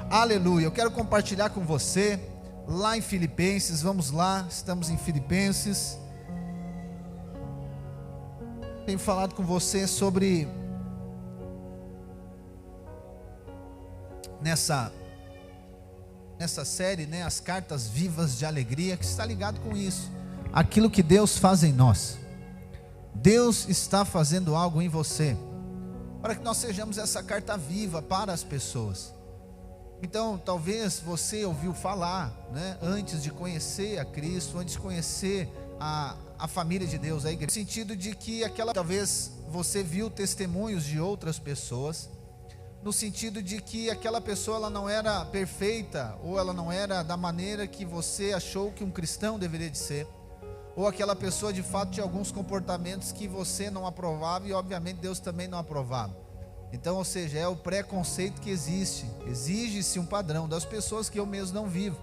Aleluia. Eu quero compartilhar com você lá em Filipenses. Vamos lá, estamos em Filipenses. Tenho falado com você sobre nessa série, né, as cartas vivas de alegria, que está ligado com isso, aquilo que Deus faz em nós. Deus está fazendo algo em você, para que nós sejamos essa carta viva para as pessoas. Então, talvez você ouviu falar, né, antes de conhecer a Cristo, antes de conhecer a família de Deus, a igreja, no sentido de que talvez você viu testemunhos de outras pessoas, no sentido de que aquela pessoa ela não era perfeita, ou ela não era da maneira que você achou que um cristão deveria de ser, ou aquela pessoa de fato tinha alguns comportamentos que você não aprovava e obviamente Deus também não aprovava. Então, ou seja, é o preconceito que exige-se um padrão das pessoas que eu mesmo não vivo.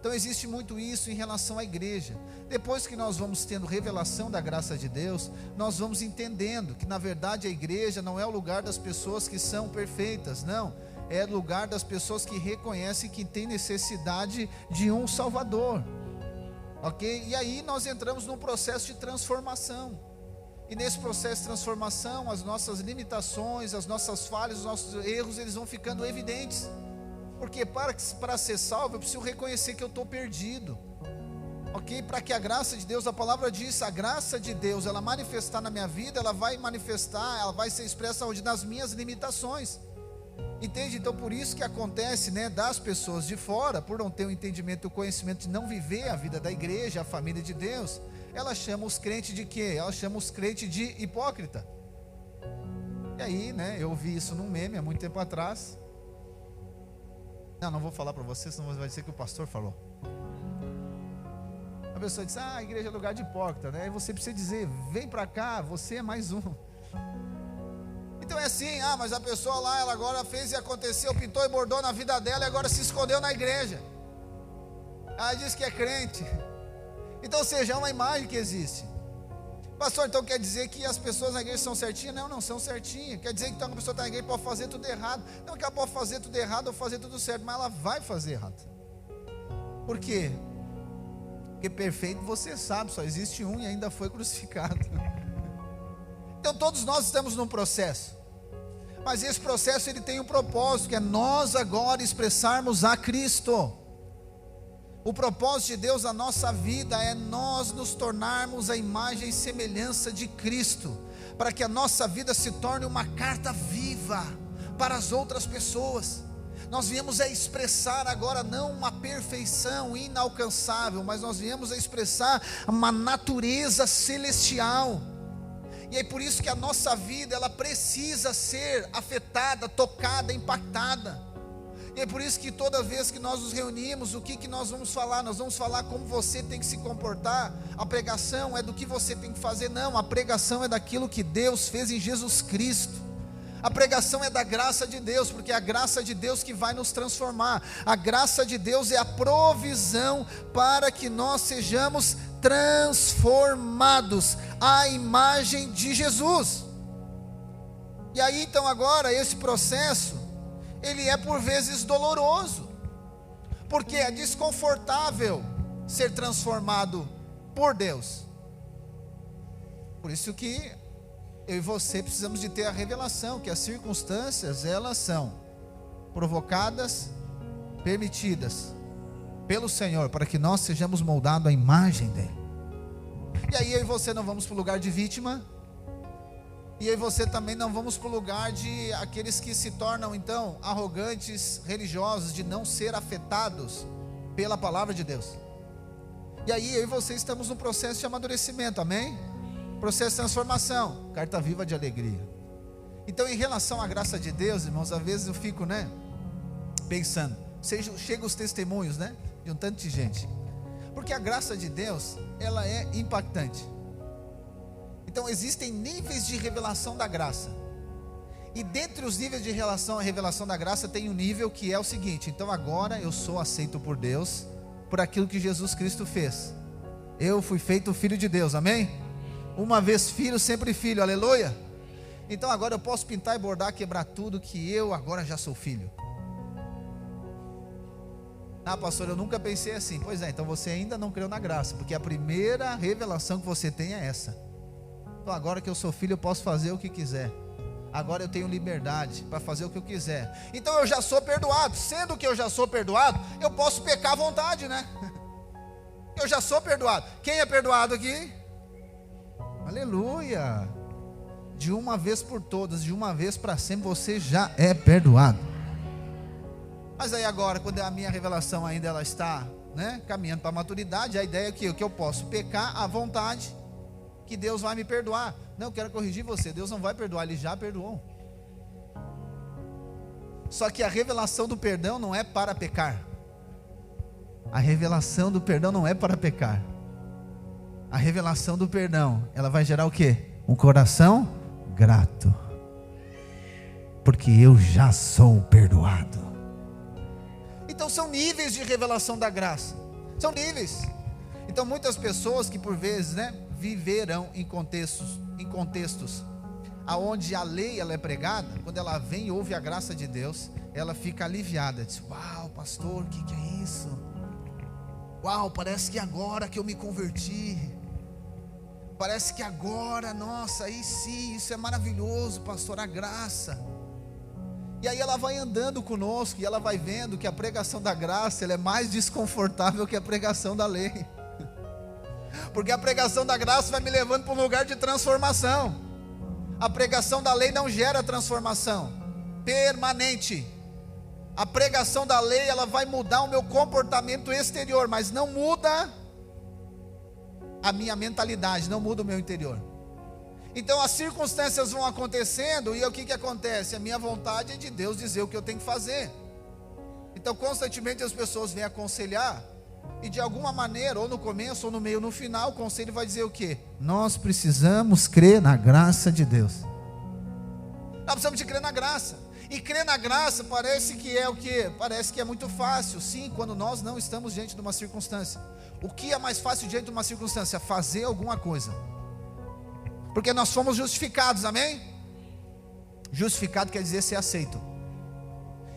Então existe muito isso em relação à igreja. Depois que nós vamos tendo revelação da graça de Deus, nós vamos entendendo que na verdade a igreja não é o lugar das pessoas que são perfeitas, não. É o lugar das pessoas que reconhecem que tem necessidade de um Salvador. Ok? E aí nós entramos num processo de transformação. E nesse processo de transformação, as nossas limitações, as nossas falhas, os nossos erros, eles vão ficando evidentes. Porque para ser salvo, eu preciso reconhecer que eu estou perdido. Ok? Para que a graça de Deus, a palavra diz, a graça de Deus, ela manifestar na minha vida, ela vai manifestar, ela vai ser expressa onde? Nas minhas limitações. Entende? Então por isso que acontece, né, das pessoas de fora, por não ter o entendimento e o conhecimento de não viver a vida da igreja, a família de Deus, ela chama os crentes de quê? Ela chama os crentes de hipócrita. E aí, né, eu ouvi isso num meme há muito tempo atrás. Não vou falar para você, senão vai dizer que o pastor falou. A pessoa diz, a igreja é lugar de hipócrita, né? Aí você precisa dizer, vem para cá, você é mais um. Então é assim, mas a pessoa lá, ela agora fez e aconteceu, pintou e bordou na vida dela e agora se escondeu na igreja. Ela diz que é crente. Então, ou seja, é uma imagem que existe. Pastor, então quer dizer que as pessoas na igreja são certinhas? Não são certinhas. Quer dizer que então, uma pessoa está na igreja pode fazer tudo errado? Não, que ela pode fazer tudo errado ou fazer tudo certo, mas ela vai fazer errado. Por quê? Porque perfeito você sabe, só existe um e ainda foi crucificado. Então todos nós estamos num processo, mas esse processo ele tem um propósito, que é nós agora expressarmos a Cristo. O propósito de Deus na nossa vida é nós nos tornarmos a imagem e semelhança de Cristo, para que a nossa vida se torne uma carta viva para as outras pessoas. Nós viemos a expressar agora não uma perfeição inalcançável, mas nós viemos a expressar uma natureza celestial. E é por isso que a nossa vida ela precisa ser afetada, tocada, impactada. E é por isso que toda vez que nós nos reunimos, o que nós vamos falar? Nós vamos falar como você tem que se comportar. A pregação é do que você tem que fazer? Não, a pregação é daquilo que Deus fez em Jesus Cristo. A pregação é da graça de Deus, porque é a graça de Deus que vai nos transformar. A graça de Deus é a provisão para que nós sejamos transformados à imagem de Jesus. E aí então agora esse processo ele é por vezes doloroso, porque é desconfortável ser transformado por Deus. Por isso que eu e você precisamos de ter a revelação que as circunstâncias elas são provocadas, permitidas pelo Senhor, para que nós sejamos moldados à imagem dele. E aí eu e você não vamos para o lugar de vítima, e aí você também não vamos para o lugar de aqueles que se tornam então arrogantes religiosos, de não ser afetados pela palavra de Deus. E aí eu e você estamos no processo de amadurecimento, amém? Processo de transformação, carta viva de alegria. Então em relação à graça de Deus, irmãos, às vezes eu fico, né, pensando, chega os testemunhos, né, de um tanto de gente, porque a graça de Deus, ela é impactante. Então existem níveis de revelação da graça, e dentre os níveis de revelação da graça tem um nível que é o seguinte: então agora eu sou aceito por Deus, por aquilo que Jesus Cristo fez. Eu fui feito filho de Deus, amém? Uma vez filho, sempre filho, aleluia. Então agora eu posso pintar e bordar, quebrar tudo, que eu agora já sou filho. Ah, pastor, eu nunca pensei assim. Pois é, então você ainda não creu na graça, porque a primeira revelação que você tem é essa. Então agora que eu sou filho, eu posso fazer o que quiser. Agora eu tenho liberdade para fazer o que eu quiser. Então eu já sou perdoado. Sendo que eu já sou perdoado, eu posso pecar à vontade, né? Eu já sou perdoado. Quem é perdoado aqui? Aleluia. De uma vez por todas, de uma vez para sempre, você já é perdoado. Mas aí agora, quando a minha revelação ainda ela está, né, caminhando para a maturidade, a ideia é que eu posso pecar à vontade, que Deus vai me perdoar. Não, eu quero corrigir você, Deus não vai perdoar, Ele já perdoou. Só que a revelação do perdão não é para pecar. A revelação do perdão não é para pecar. A revelação do perdão, ela vai gerar o quê? Um coração grato. Porque eu já sou perdoado. Então são níveis de revelação da graça. São níveis. Então muitas pessoas que por vezes, né, viverão em contextos aonde a lei ela é pregada, quando ela vem e ouve a graça de Deus, ela fica aliviada, diz: uau, pastor, o que é isso? Uau, parece que agora que eu me converti, parece que agora, nossa, aí sim, isso é maravilhoso, pastor, a graça. E aí ela vai andando conosco e ela vai vendo que a pregação da graça ela é mais desconfortável que a pregação da lei. Porque a pregação da graça vai me levando para um lugar de transformação. A pregação da lei não gera transformação permanente. A pregação da lei ela vai mudar o meu comportamento exterior, mas não muda a minha mentalidade, não muda o meu interior. Então as circunstâncias vão acontecendo e o que acontece? A minha vontade é de Deus dizer o que eu tenho que fazer. Então constantemente as pessoas vêm aconselhar e de alguma maneira, ou no começo, ou no meio, ou no final, o conselho vai dizer o quê? Nós precisamos crer na graça de Deus. Nós precisamos de crer na graça. E crer na graça parece que é o quê? Parece que é muito fácil. Sim, quando nós não estamos diante de uma circunstância. O que é mais fácil diante de uma circunstância? Fazer alguma coisa. Porque nós fomos justificados, amém? Justificado quer dizer ser aceito.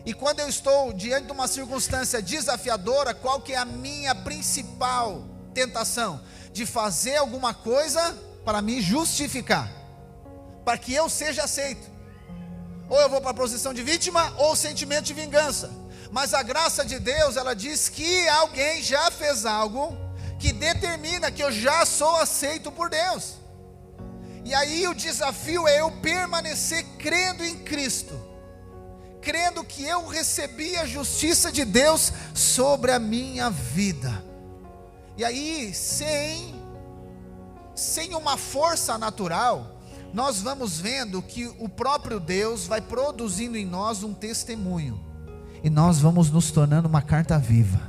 E quando eu estou diante de uma circunstância desafiadora, qual que é a minha principal tentação? De fazer alguma coisa para me justificar, para que eu seja aceito. Ou eu vou para a posição de vítima, ou sentimento de vingança. Mas a graça de Deus, ela diz que alguém já fez algo que determina que eu já sou aceito por Deus. E aí o desafio é eu permanecer crendo em Cristo, crendo que eu recebi a justiça de Deus sobre a minha vida. E aí, sem uma força natural, nós vamos vendo que o próprio Deus vai produzindo em nós um testemunho, e nós vamos nos tornando uma carta viva,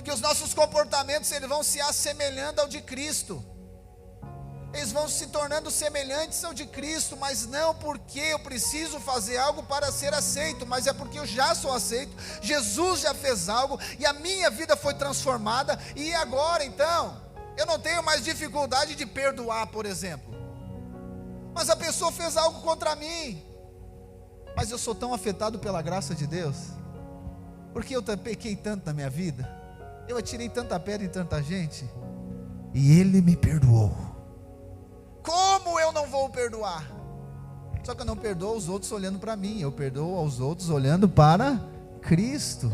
que os nossos comportamentos eles vão se assemelhando ao de Cristo. Eles vão se tornando semelhantes ao de Cristo, mas não porque eu preciso fazer algo para ser aceito, mas é porque eu já sou aceito. Jesus já fez algo e a minha vida foi transformada. E agora então, eu não tenho mais dificuldade de perdoar, por exemplo. Mas a pessoa fez algo contra mim, mas eu sou tão afetado pela graça de Deus, porque eu pequei tanto na minha vida, eu atirei tanta pedra em tanta gente, e Ele me perdoou. Como eu não vou perdoar? Só que eu não perdoo os outros olhando para mim, eu perdoo aos outros olhando para Cristo.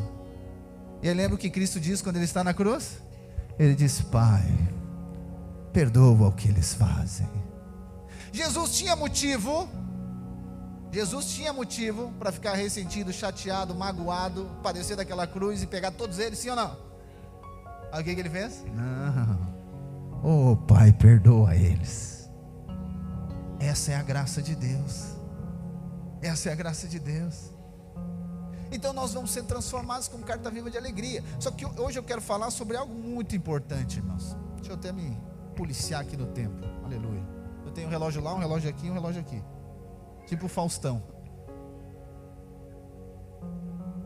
E aí lembra o que Cristo diz quando Ele está na cruz? Ele diz: Pai, perdoa o que eles fazem. Jesus tinha motivo para ficar ressentido, chateado, magoado, padecer daquela cruz e pegar todos eles, sim ou não? Aí o que Ele fez? Não. Oh Pai, perdoa eles. Essa é a graça de Deus. Essa é a graça de Deus. Então nós vamos ser transformados como carta viva de alegria. Só que hoje eu quero falar sobre algo muito importante, irmãos. Deixa eu até me policiar aqui no tempo. Aleluia. Eu tenho um relógio lá, um relógio aqui, um relógio aqui. Tipo o Faustão.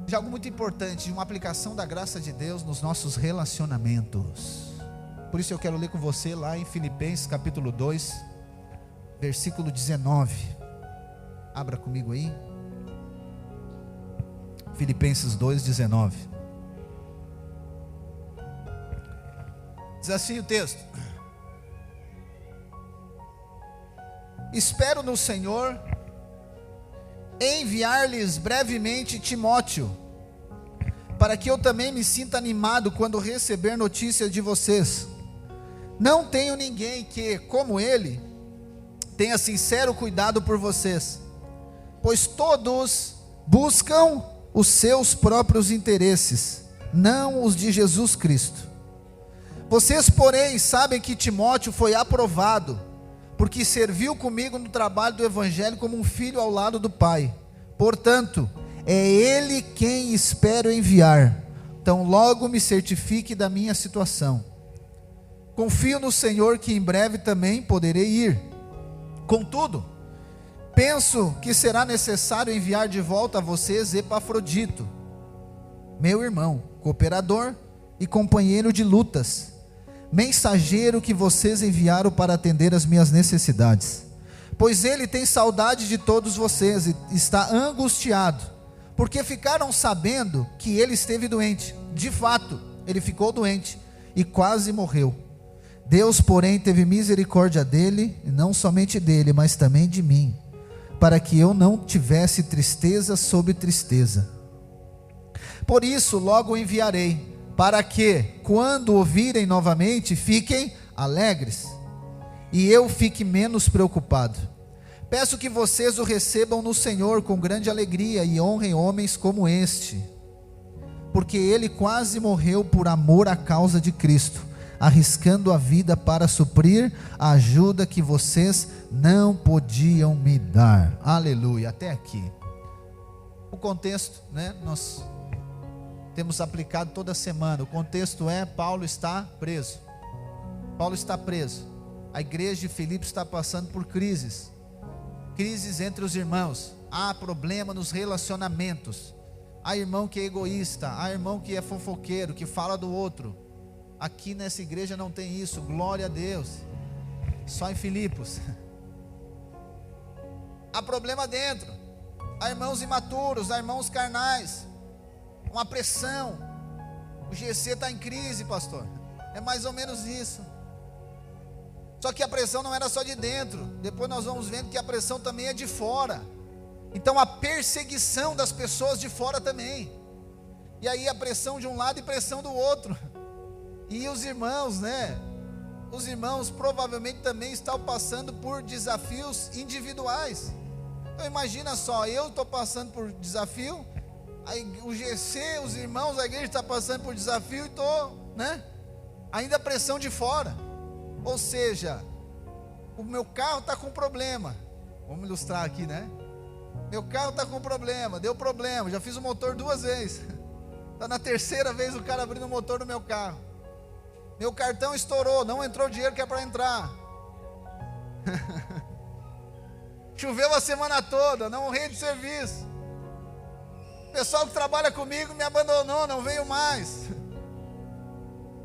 De algo muito importante, de uma aplicação da graça de Deus nos nossos relacionamentos. Por isso eu quero ler com você lá em Filipenses capítulo 2, versículo 19. Abra comigo aí. Filipenses 2:19. Diz assim o texto: espero no Senhor enviar-lhes brevemente Timóteo, para que eu também me sinta animado quando receber notícias de vocês. Não tenho ninguém que, como ele, tenha sincero cuidado por vocês, pois todos buscam os seus próprios interesses, não os de Jesus Cristo. Vocês, porém, sabem que Timóteo foi aprovado, porque serviu comigo no trabalho do Evangelho como um filho ao lado do Pai. Portanto, é ele quem espero enviar, então logo me certifique da minha situação. Confio no Senhor que em breve também poderei ir. Contudo, penso que será necessário enviar de volta a vocês Epafrodito, meu irmão, cooperador e companheiro de lutas, mensageiro que vocês enviaram para atender as minhas necessidades, pois ele tem saudade de todos vocês e está angustiado, porque ficaram sabendo que ele esteve doente. De fato, ele ficou doente e quase morreu. Deus, porém, teve misericórdia dele, e não somente dele, mas também de mim, para que eu não tivesse tristeza sobre tristeza. Por isso logo o enviarei, para que, quando ouvirem novamente, fiquem alegres, e eu fique menos preocupado. Peço que vocês o recebam no Senhor com grande alegria, e honrem homens como este, porque ele quase morreu por amor à causa de Cristo, arriscando a vida para suprir a ajuda que vocês não podiam me dar. Aleluia, até aqui. O contexto, né, nós temos aplicado toda semana. O contexto é: Paulo está preso. Paulo está preso. A igreja de Filipe está passando por crises entre os irmãos. Há problema nos relacionamentos. Há irmão que é egoísta, há irmão que é fofoqueiro, que fala do outro. Aqui nessa igreja não tem isso, glória a Deus. Só em Filipos. Há problema dentro. Há irmãos imaturos, há irmãos carnais. Uma pressão. O GC está em crise, pastor. É mais ou menos isso. Só que a pressão não era só de dentro. Depois nós vamos vendo que a pressão também é de fora. Então a perseguição das pessoas de fora também. E aí a pressão de um lado e pressão do outro. E os irmãos, né? Os irmãos provavelmente também estão passando por desafios individuais. Então imagina só, eu estou passando por desafio, aí o GC, os irmãos da igreja estão passando por desafio e estou, né? Ainda a pressão de fora. Ou seja, o meu carro está com problema. Vamos ilustrar aqui, né? Meu carro está com problema, deu problema, já fiz o motor 2 vezes. Está na 3ª vez o cara abrindo o motor do meu carro. Meu cartão estourou, não entrou o dinheiro que é para entrar. Choveu a semana toda, não honrei de serviço. O pessoal que trabalha comigo me abandonou, não veio mais.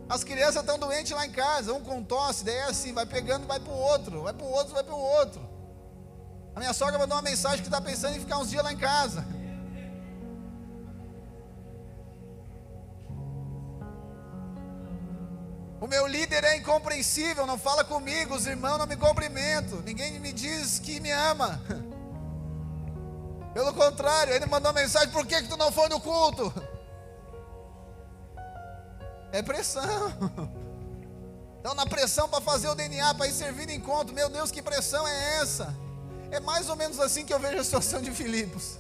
As crianças estão doentes lá em casa, um com tosse, daí é assim, vai pegando, vai para o outro, vai para o outro, vai para o outro. A minha sogra mandou uma mensagem que está pensando em ficar uns dias lá em casa. O meu líder é incompreensível, não fala comigo, os irmãos não me cumprimentam, ninguém me diz que me ama. Pelo contrário, ele mandou uma mensagem: por que tu não foi no culto? É pressão. Então na pressão para fazer o DNA, para ir servir no encontro. Meu Deus, que pressão é essa? É mais ou menos assim que eu vejo a situação de Filipos.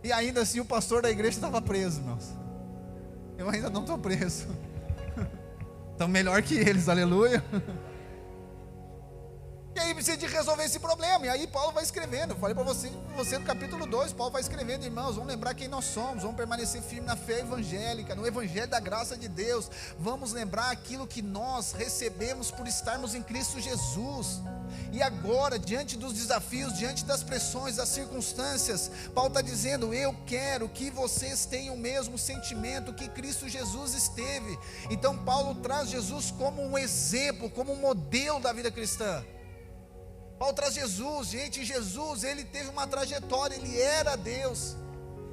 E ainda assim o pastor da igreja estava preso, irmãos. Eu ainda não estou preso. Então melhor que eles, aleluia. E aí precisa de resolver esse problema. E aí Paulo vai escrevendo. Eu falei para você no capítulo 2, Paulo vai escrevendo: irmãos, vamos lembrar quem nós somos, vamos permanecer firme na fé evangélica, no evangelho da graça de Deus. Vamos lembrar aquilo que nós recebemos por estarmos em Cristo Jesus. E agora, diante dos desafios, diante das pressões, das circunstâncias, Paulo está dizendo: eu quero que vocês tenham o mesmo sentimento que Cristo Jesus esteve. Então Paulo traz Jesus como um exemplo, como um modelo da vida cristã. Paulo traz Jesus, gente. Jesus, ele teve uma trajetória, ele era Deus,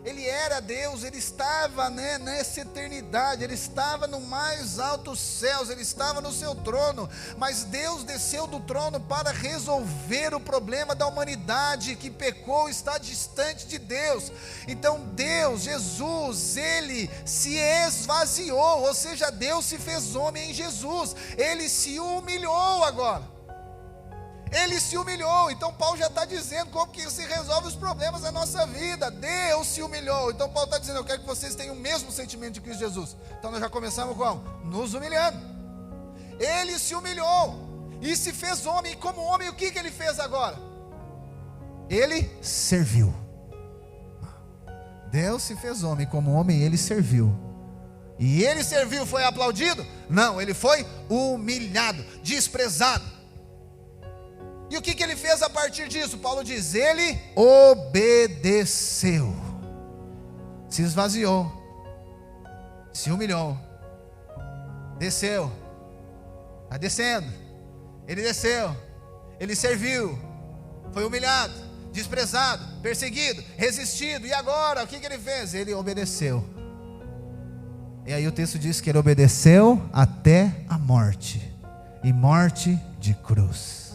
Ele era Deus, ele estava, nessa eternidade, ele estava no mais altos céus, ele estava no seu trono, mas Deus desceu do trono para resolver o problema da humanidade que pecou, está distante de Deus. Então Deus, Jesus, ele se esvaziou, ou seja, Deus se fez homem em Jesus, ele se humilhou agora. Ele se humilhou. Então Paulo já está dizendo como que se resolve os problemas da nossa vida. Deus se humilhou. Então Paulo está dizendo: eu quero que vocês tenham o mesmo sentimento de Cristo Jesus. Então nós já começamos como? Nos humilhando. Ele se humilhou e se fez homem. E como homem, o que ele fez agora? Ele serviu. Deus se fez homem, como homem ele serviu. E ele serviu, foi aplaudido? Não, ele foi humilhado, desprezado. E o que ele fez a partir disso? Paulo diz: ele obedeceu, se esvaziou, se humilhou, desceu, está descendo, ele desceu, ele serviu, foi humilhado, desprezado, perseguido, resistido, e agora o que ele fez? Ele obedeceu. E aí o texto diz que ele obedeceu até a morte, e morte de cruz.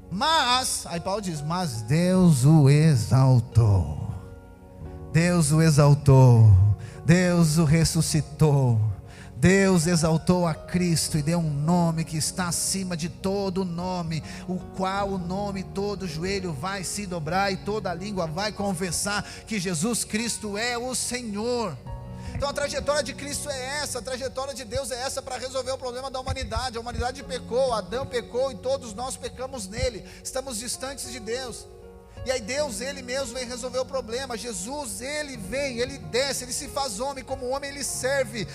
Mas, aí Paulo diz: mas Deus o exaltou, Deus o exaltou, Deus o ressuscitou, Deus exaltou a Cristo e deu um nome que está acima de todo nome, o qual o nome todo joelho vai se dobrar e toda língua vai confessar que Jesus Cristo é o Senhor. Então a trajetória de Cristo é essa, a trajetória de Deus é essa para resolver o problema da humanidade. A humanidade pecou, Adão pecou e todos nós pecamos nele, estamos distantes de Deus. E aí Deus, ele mesmo vem resolver o problema. Jesus, ele vem, ele desce, ele se faz homem. Como homem ele serve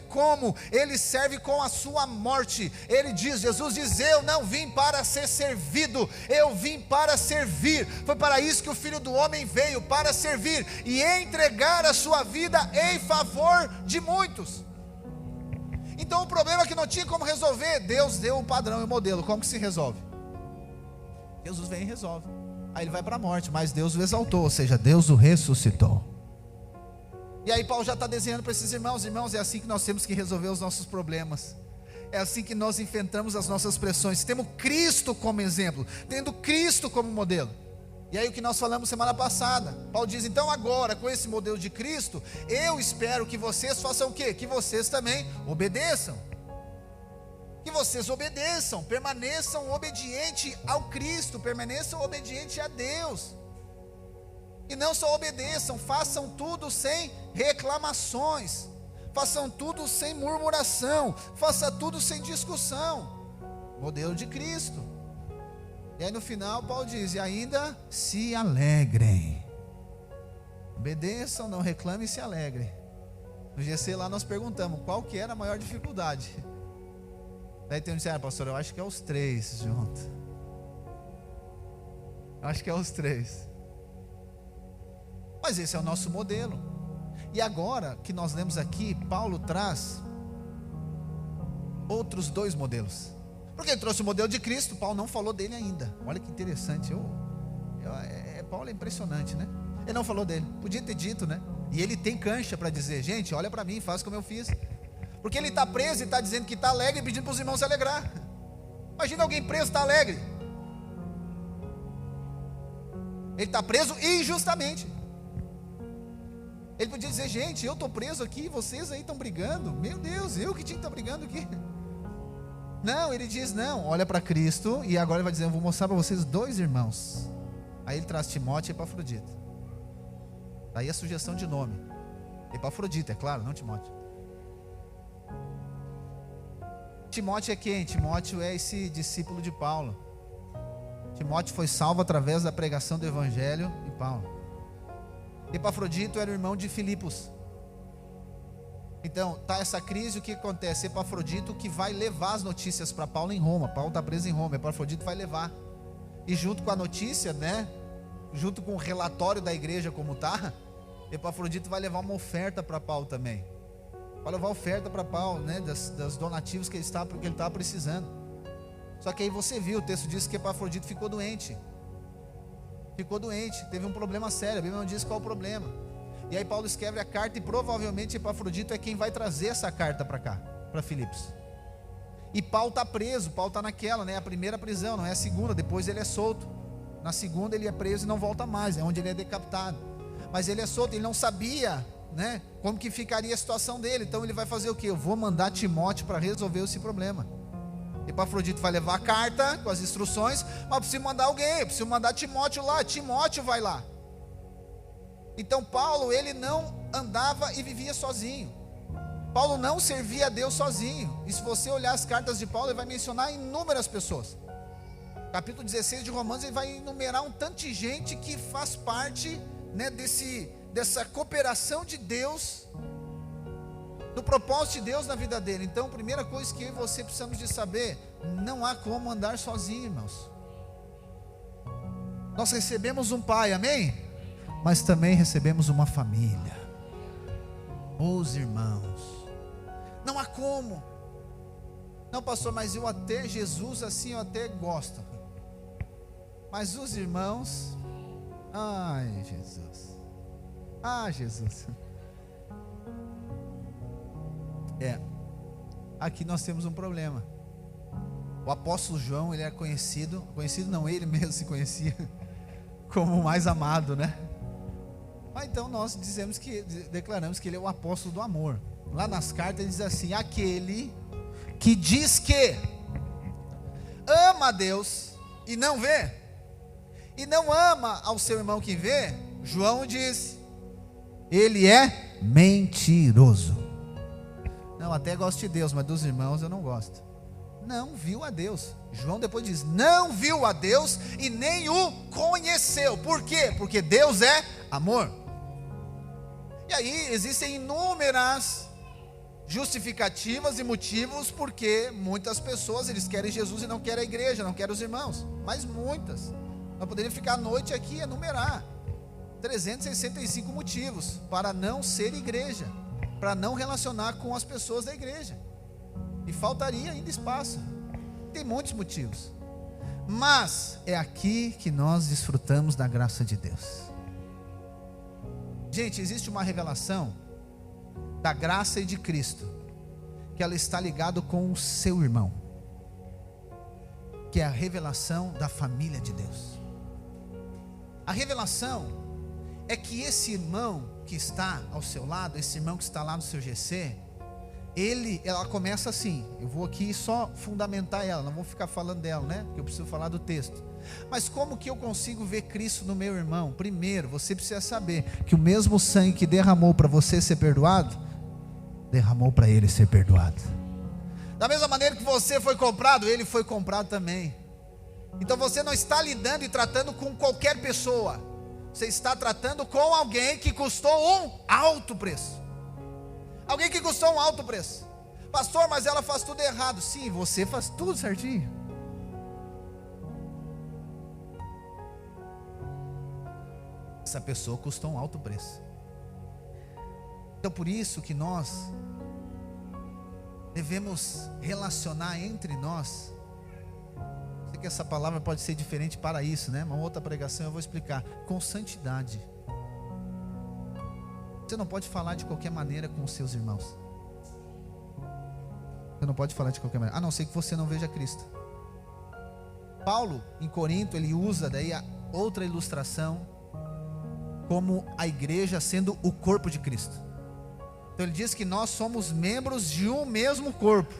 como? Ele serve com a sua morte. Ele diz, Jesus diz: eu não vim para ser servido, eu vim para servir. Foi para isso que o Filho do Homem veio, para servir e entregar a sua vida em favor de muitos. Então o problema que não tinha como resolver, Deus deu o padrão e o modelo. Como que se resolve? Jesus vem e resolve. Aí ele vai para a morte, mas Deus o exaltou, ou seja, Deus o ressuscitou. E aí Paulo já está desenhando para esses irmãos: é assim que nós temos que resolver os nossos problemas, é assim que nós enfrentamos as nossas pressões, temos Cristo como exemplo, tendo Cristo como modelo. E aí o que nós falamos semana passada, Paulo diz: então agora com esse modelo de Cristo, eu espero que vocês façam o quê? Que vocês também obedeçam. Que vocês obedeçam, permaneçam obedientes ao Cristo, permaneçam obedientes a Deus. E não só obedeçam, façam tudo sem reclamações, façam tudo sem murmuração, façam tudo sem discussão. Modelo de Cristo. E aí no final Paulo diz: e ainda se alegrem. Obedeçam, não reclamem e se alegrem. No GC lá nós perguntamos qual que era a maior dificuldade. Daí tem um que diz: pastor, eu acho que é os três juntos. Acho que é os três. Mas esse é o nosso modelo. E agora que nós lemos aqui, Paulo traz outros dois modelos. Porque ele trouxe o modelo de Cristo, Paulo não falou dele ainda. Olha que interessante. Paulo é impressionante, né? Ele não falou dele, podia ter dito, né? E ele tem cancha para dizer: gente, olha para mim, faz como eu fiz. Porque ele está preso e está dizendo que está alegre e pedindo para os irmãos se alegrar. Imagina alguém preso está alegre. Ele está preso injustamente. Ele podia dizer: gente, eu estou preso aqui, vocês aí estão brigando. Meu Deus, eu que tinha que estar brigando aqui. Não, ele diz: não, olha para Cristo. E agora ele vai dizer: eu vou mostrar para vocês dois irmãos. Aí ele traz Timóteo e Epafrodito. Daí a sugestão de nome. Epafrodito, é claro, não Timóteo. Timóteo é quem? Timóteo é esse discípulo de Paulo. Timóteo foi salvo através da pregação do Evangelho de Paulo. Epafrodito era o irmão de Filipos. Então, tá essa crise, o que acontece? Epafrodito que vai levar as notícias para Paulo em Roma. Paulo está preso em Roma, Epafrodito vai levar. E junto com a notícia, né? Junto com o relatório da igreja como está, Epafrodito vai levar uma oferta para Paulo também. Vai levar oferta para Paulo, né? Das donativos que ele estava precisando. Só que aí você viu, o texto diz que Epafrodito ficou doente. ficou doente, teve um problema sério, a Bíblia não diz qual o problema. E aí Paulo escreve a carta, e provavelmente Epafrodito é quem vai trazer essa carta para cá, para Filipos. E Paulo está preso, Paulo está naquela, né? A primeira prisão, não é a segunda, depois ele é solto. Na segunda ele é preso e não volta mais, é onde ele é decapitado. Mas ele é solto, ele não sabia, né, como que ficaria a situação dele. Então ele vai fazer o quê? Eu vou mandar Timóteo para resolver esse problema. Epafrodito vai levar a carta com as instruções, mas eu preciso mandar alguém, eu preciso mandar Timóteo lá, Timóteo vai lá. Então Paulo, ele não andava e vivia sozinho. Paulo não servia a Deus sozinho. E se você olhar as cartas de Paulo, ele vai mencionar inúmeras pessoas. Capítulo 16 de Romanos, ele vai enumerar um tanto de gente que faz parte, né, dessa cooperação de Deus, do propósito de Deus na vida dele. Então, a primeira coisa que eu e você precisamos de saber: não há como andar sozinho, irmãos. Nós recebemos um pai, amém? Mas também recebemos uma família, os irmãos. Não há como. Não, pastor, mas eu até Jesus assim, eu até gosto. Mas os irmãos, ai Jesus, Jesus. Aqui nós temos um problema. O apóstolo João, ele é conhecido não, ele mesmo se conhecia como o mais amado, né? Mas então nós declaramos que ele é o apóstolo do amor. Lá nas cartas ele diz assim: aquele que diz que ama a Deus e não vê, e não ama ao seu irmão que vê, João diz, ele é mentiroso. Não, até gosto de Deus, mas dos irmãos eu não gosto. Não viu a Deus. João depois diz, não viu a Deus e nem o conheceu. Por quê? Porque Deus é amor. E aí existem inúmeras justificativas e motivos porque muitas pessoas, eles querem Jesus e não querem a igreja, não querem os irmãos. Mas muitas. Nós poderíamos ficar a noite aqui e enumerar 365 motivos para não ser igreja, para não relacionar com as pessoas da igreja. E faltaria ainda espaço. Tem muitos motivos. Mas é aqui que nós desfrutamos da graça de Deus. Gente, existe uma revelação da graça e de Cristo, que ela está ligada com o seu irmão, que é a revelação da família de Deus. A revelação é que esse irmão que está ao seu lado, esse irmão que está lá no seu GC, ela começa assim. Eu vou aqui só fundamentar ela, não vou ficar falando dela, né? Porque eu preciso falar do texto. Mas como que eu consigo ver Cristo no meu irmão? Primeiro, você precisa saber que o mesmo sangue que derramou para você ser perdoado, derramou para ele ser perdoado. Da mesma maneira que você foi comprado, ele foi comprado também. Então você não está lidando e tratando com qualquer pessoa. Você está tratando com alguém que custou um alto preço. Alguém que custou um alto preço. Pastor, mas ela faz tudo errado. Sim, você faz tudo certinho. Essa pessoa custou um alto preço. Então por isso que nós devemos relacionar entre nós. Sei que essa palavra pode ser diferente para isso, né? Uma outra pregação eu vou explicar. Com santidade. Você não pode falar de qualquer maneira com os seus irmãos. Você não pode falar de qualquer maneira, a não ser que você não veja Cristo. Paulo, em Corinto, ele usa daí a outra ilustração, como a igreja sendo o corpo de Cristo. Então ele diz que nós somos membros de um mesmo corpo.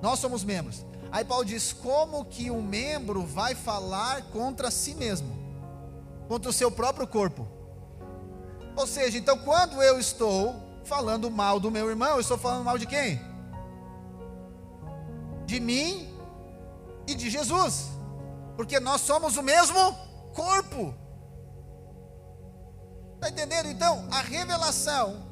Nós somos membros. Aí Paulo diz, como que um membro vai falar contra si mesmo? Contra o seu próprio corpo? Ou seja, então quando eu estou falando mal do meu irmão, eu estou falando mal de quem? De mim e de Jesus. Porque nós somos o mesmo corpo. Está entendendo? Então, a revelação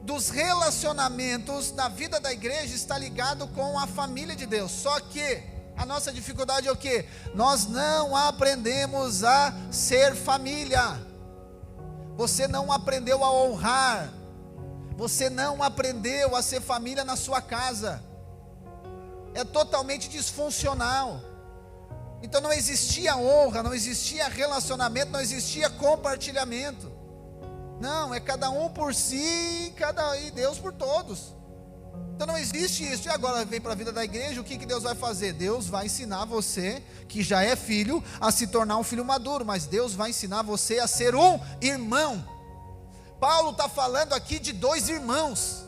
dos relacionamentos da vida da igreja está ligado com a família de Deus. Só que a nossa dificuldade é o quê? Nós não aprendemos a ser família. Você não aprendeu a honrar. Você não aprendeu a ser família na sua casa. É totalmente disfuncional. Então não existia honra, não existia relacionamento, não existia compartilhamento. Não, é cada um por si e Deus por todos. Então não existe isso. E agora vem para a vida da igreja, o que Deus vai fazer? Deus vai ensinar você, que já é filho, a se tornar um filho maduro. Mas Deus vai ensinar você a ser um irmão. Paulo está falando aqui de dois irmãos.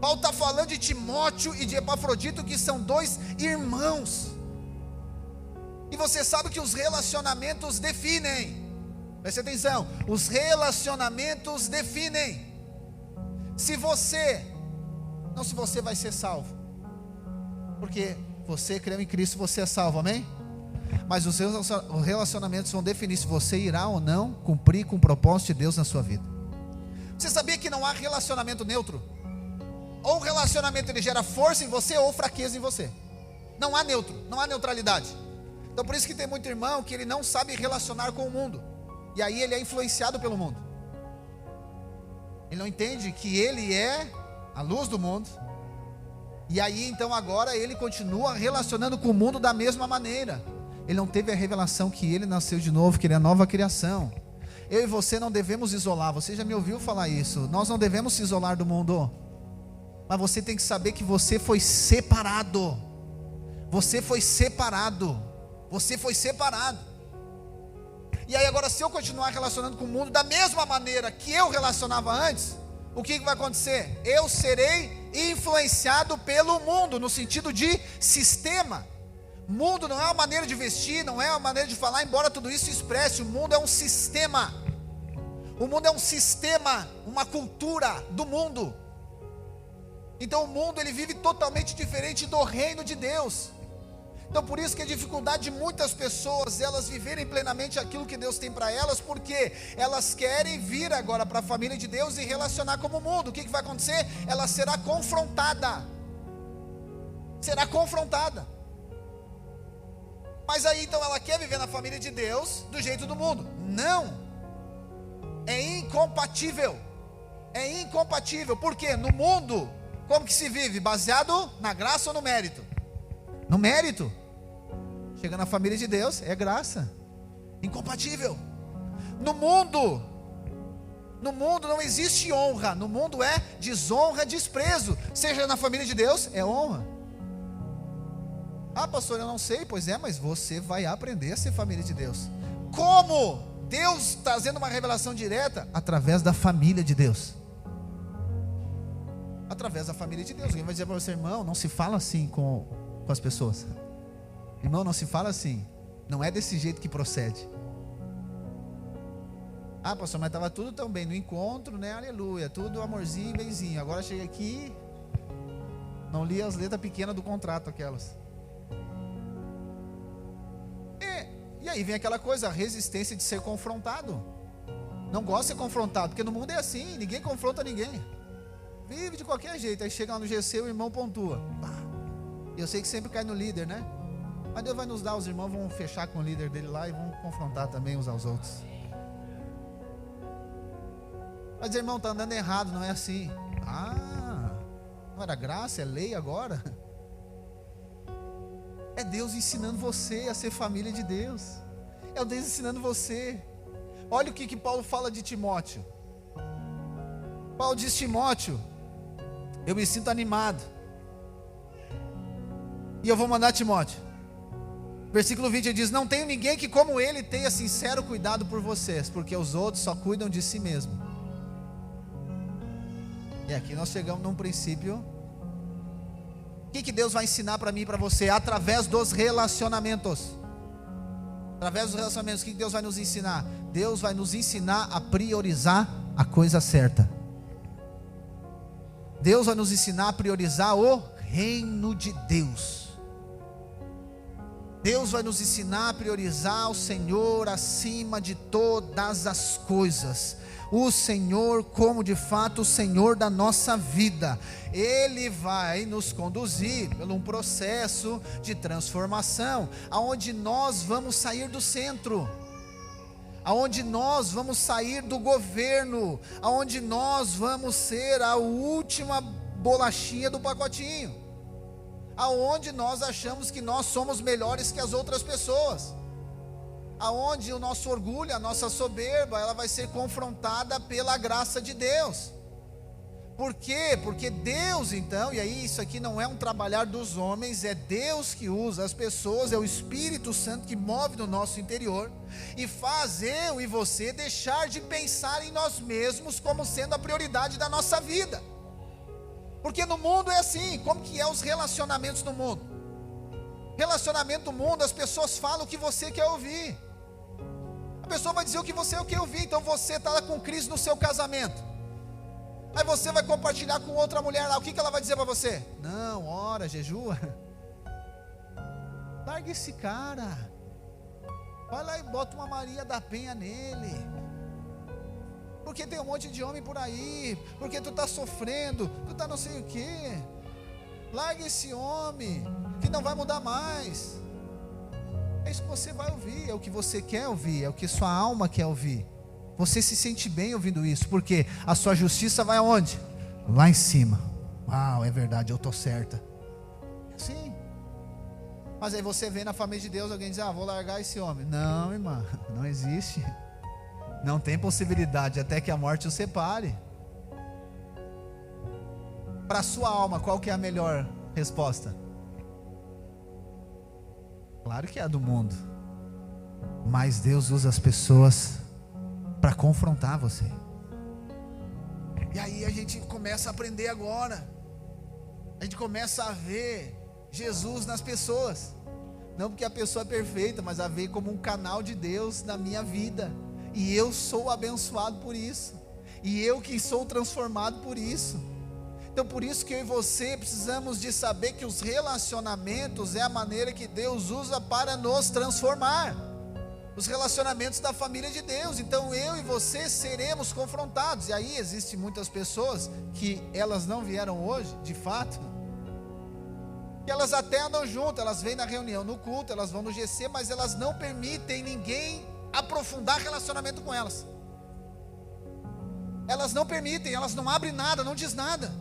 Paulo está falando de Timóteo e de Epafrodito, que são dois irmãos. E você sabe que os relacionamentos definem. Preste atenção, os relacionamentos definem. Se você vai ser salvo, porque você creu em Cristo, você é salvo, amém? Mas os seus relacionamentos vão definir se você irá ou não cumprir com o propósito de Deus na sua vida. Você sabia que não há relacionamento neutro? Ou o relacionamento ele gera força em você ou fraqueza em você. Não há neutro, não há neutralidade. Então por isso que tem muito irmão que ele não sabe relacionar com o mundo, e aí ele é influenciado pelo mundo. Ele não entende que ele é a luz do mundo, e aí então agora ele continua relacionando com o mundo da mesma maneira. Ele não teve a revelação que ele nasceu de novo, que ele é a nova criação. Eu e você não devemos isolar. Você já me ouviu falar isso? Nós não devemos se isolar do mundo. Mas você tem que saber que você foi separado. Você foi separado. Você foi separado. E aí agora, se eu continuar relacionando com o mundo da mesma maneira que eu relacionava antes, o que vai acontecer? Eu serei influenciado pelo mundo, no sentido de sistema. Mundo não é uma maneira de vestir, não é uma maneira de falar, embora tudo isso expresse. O mundo é um sistema. O mundo é um sistema, uma cultura do mundo. Então o mundo ele vive totalmente diferente do reino de Deus. Então por isso que a dificuldade de muitas pessoas, elas viverem plenamente aquilo que Deus tem para elas, porque elas querem vir agora para a família de Deus e relacionar como o mundo. O que vai acontecer? Ela será confrontada. Será confrontada. Mas aí então ela quer viver na família de Deus do jeito do mundo. Não. É incompatível. É incompatível. Por quê? No mundo, como que se vive? Baseado na graça ou no mérito? No mérito. Chega na família de Deus, é graça. Incompatível. No mundo não existe honra. No mundo é desonra, desprezo. Seja na família de Deus, é honra. Ah, pastor, eu não sei. Pois é, mas você vai aprender a ser família de Deus. Como? Deus trazendo uma revelação direta através da família de Deus. Através da família de Deus. Alguém vai dizer para você, irmão, não se fala assim com as pessoas. Irmão, não se fala assim. Não é desse jeito que procede. Ah, pastor, mas estava tudo tão bem no encontro, né? Aleluia, tudo amorzinho, benzinho. Agora chega aqui, não li as letras pequenas do contrato, aquelas. E aí vem aquela coisa, a resistência de ser confrontado. Não gosta de ser confrontado, porque no mundo é assim, ninguém confronta ninguém. Vive de qualquer jeito. Aí chega lá no GC, o irmão pontua. Eu sei que sempre cai no líder, né? Mas Deus vai nos dar, os irmãos vão fechar com o líder dele lá e vão confrontar também uns aos outros. Mas irmão, está andando errado, não é assim. Não era graça, é lei agora. É Deus ensinando você a ser família de Deus. É Deus ensinando você. Olha o que Paulo fala de Timóteo. Paulo diz: Timóteo, eu me sinto animado, e eu vou mandar Timóteo. Versículo 20 ele diz: não tenho ninguém que como ele tenha sincero cuidado por vocês, porque os outros só cuidam de si mesmo. E aqui nós chegamos num princípio. O que Deus vai ensinar para mim e para você? Através dos relacionamentos. Através dos relacionamentos, o que Deus vai nos ensinar? Deus vai nos ensinar a priorizar a coisa certa. Deus vai nos ensinar a priorizar o reino de Deus. Deus vai nos ensinar a priorizar o Senhor acima de todas as coisas. O Senhor como de fato o Senhor da nossa vida. Ele vai nos conduzir por um processo de transformação, aonde nós vamos sair do centro, aonde nós vamos sair do governo, aonde nós vamos ser a última bolachinha do pacotinho, aonde nós achamos que nós somos melhores que as outras pessoas, aonde o nosso orgulho, a nossa soberba, ela vai ser confrontada pela graça de Deus. Por quê? Porque Deus então, e aí isso aqui não é um trabalhar dos homens, é Deus que usa as pessoas, é o Espírito Santo que move no nosso interior e faz eu e você deixar de pensar em nós mesmos como sendo a prioridade da nossa vida. Porque no mundo é assim. Como que é os relacionamentos no mundo? Relacionamento no mundo, as pessoas falam o que você quer ouvir. A pessoa vai dizer o que você quer ouvir. Então você está lá com crise no seu casamento, aí você vai compartilhar com outra mulher lá, o que ela vai dizer para você? Não, ora, jejua, larga esse cara, vai lá e bota uma Maria da Penha nele, porque tem um monte de homem por aí, porque tu está sofrendo, tu está não sei o que, larga esse homem, que não vai mudar mais. É isso que você vai ouvir, é o que você quer ouvir, é o que sua alma quer ouvir. Você se sente bem ouvindo isso, porque a sua justiça vai aonde? Lá em cima. Uau, é verdade, eu estou certa. Sim. Mas aí você vê na família de Deus alguém diz: ah, vou largar esse homem. Não, irmã, não existe. Não tem possibilidade, até que a morte o separe. Para a sua alma, qual que é a melhor resposta? Claro que é a do mundo. Mas Deus usa as pessoas para confrontar você. E aí a gente começa a aprender agora. A gente começa a ver Jesus nas pessoas. Não porque a pessoa é perfeita, mas a ver como um canal de Deus na minha vida. E eu sou abençoado por isso. E eu que sou transformado por isso. Então por isso que eu e você precisamos de saber que os relacionamentos é a maneira que Deus usa para nos transformar. Os relacionamentos da família de Deus. Então eu e você seremos confrontados. E aí existem muitas pessoas que elas não vieram hoje, de fato, que elas até andam junto, elas vêm na reunião, no culto, elas vão no GC, mas elas não permitem ninguém aprofundar relacionamento com elas. Elas não permitem, elas não abrem nada, não diz nada,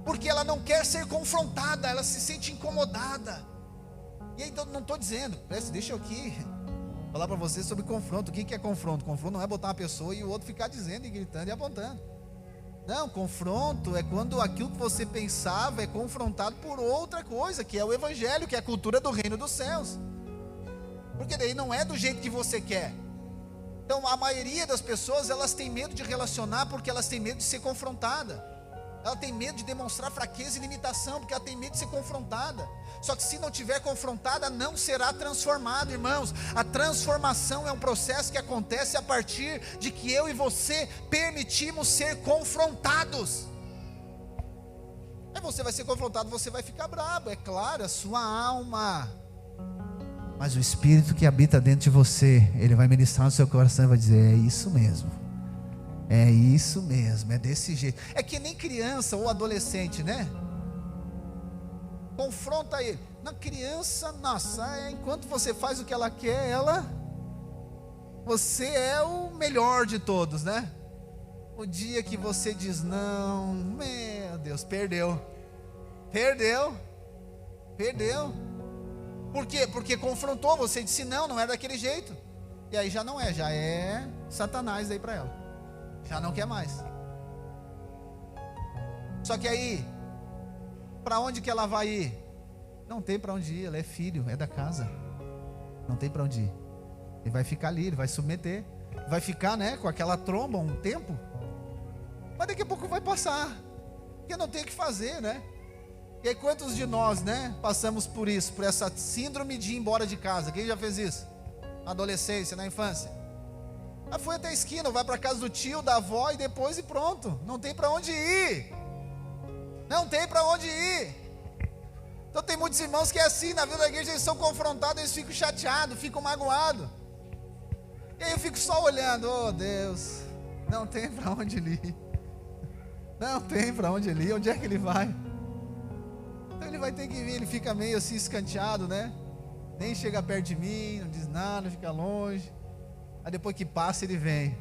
porque ela não quer ser confrontada, ela se sente incomodada. E aí então, não estou dizendo, deixa eu aqui falar para você sobre confronto. O que é confronto? Confronto não é botar uma pessoa e o outro ficar dizendo e gritando e apontando. Não, confronto é quando aquilo que você pensava é confrontado por outra coisa, que é o evangelho, que é a cultura do reino dos céus. Porque daí não é do jeito que você quer. Então a maioria das pessoas, elas têm medo de relacionar porque elas têm medo de ser confrontada. Ela tem medo de demonstrar fraqueza e limitação, porque ela tem medo de ser confrontada. Só que se não tiver confrontada, não será transformada, irmãos. A transformação é um processo que acontece a partir de que eu e você permitimos ser confrontados. Aí você vai ser confrontado, você vai ficar bravo, é claro, a sua alma. Mas o Espírito que habita dentro de você, ele vai ministrar no seu coração e vai dizer: é isso mesmo. É isso mesmo, é desse jeito. É que nem criança ou adolescente, né? Confronta ele. Na criança, nossa, enquanto você faz o que ela quer, você é o melhor de todos, né? O dia que você diz não, meu Deus, perdeu. Por quê? Porque confrontou, você disse não, não é daquele jeito. E aí já não é, já é Satanás aí para ela. Já não quer mais. Só que aí, para onde que ela vai ir? Não tem para onde ir, ela é filho, é da casa. Não tem para onde ir. Ele vai ficar ali, ele vai submeter. Vai ficar, né, com aquela tromba um tempo. Mas daqui a pouco vai passar. Porque não tem o que fazer, né? E aí quantos de nós, né, passamos por isso, por essa síndrome de ir embora de casa? Quem já fez isso? Na adolescência, na infância? Foi até a esquina, vai para casa do tio, da avó e depois e pronto. Não tem para onde ir. Não tem para onde ir. Então tem muitos irmãos que é assim, na vida da igreja eles são confrontados, eles ficam chateados, ficam magoados. E aí eu fico só olhando, oh Deus, não tem para onde ele ir. Não tem para onde ele ir, onde é que ele vai? Então ele vai ter que vir, ele fica meio assim escanteado, né? Nem chega perto de mim, não diz nada, fica longe. Aí depois que passa ele vem.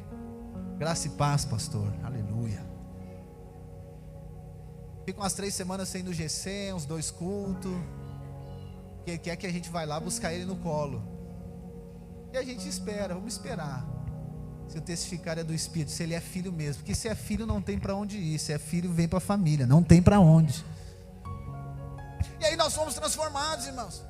Graça e paz, pastor, aleluia. Fica umas 3 semanas sem ir no GC, uns 2 cultos. Que ele quer que a gente vai lá buscar ele no colo. E a gente espera, vamos esperar. Se o testificar é do Espírito, se ele é filho mesmo. Porque se é filho não tem para onde ir. Se é filho vem para a família, não tem para onde. E aí nós fomos transformados, irmãos.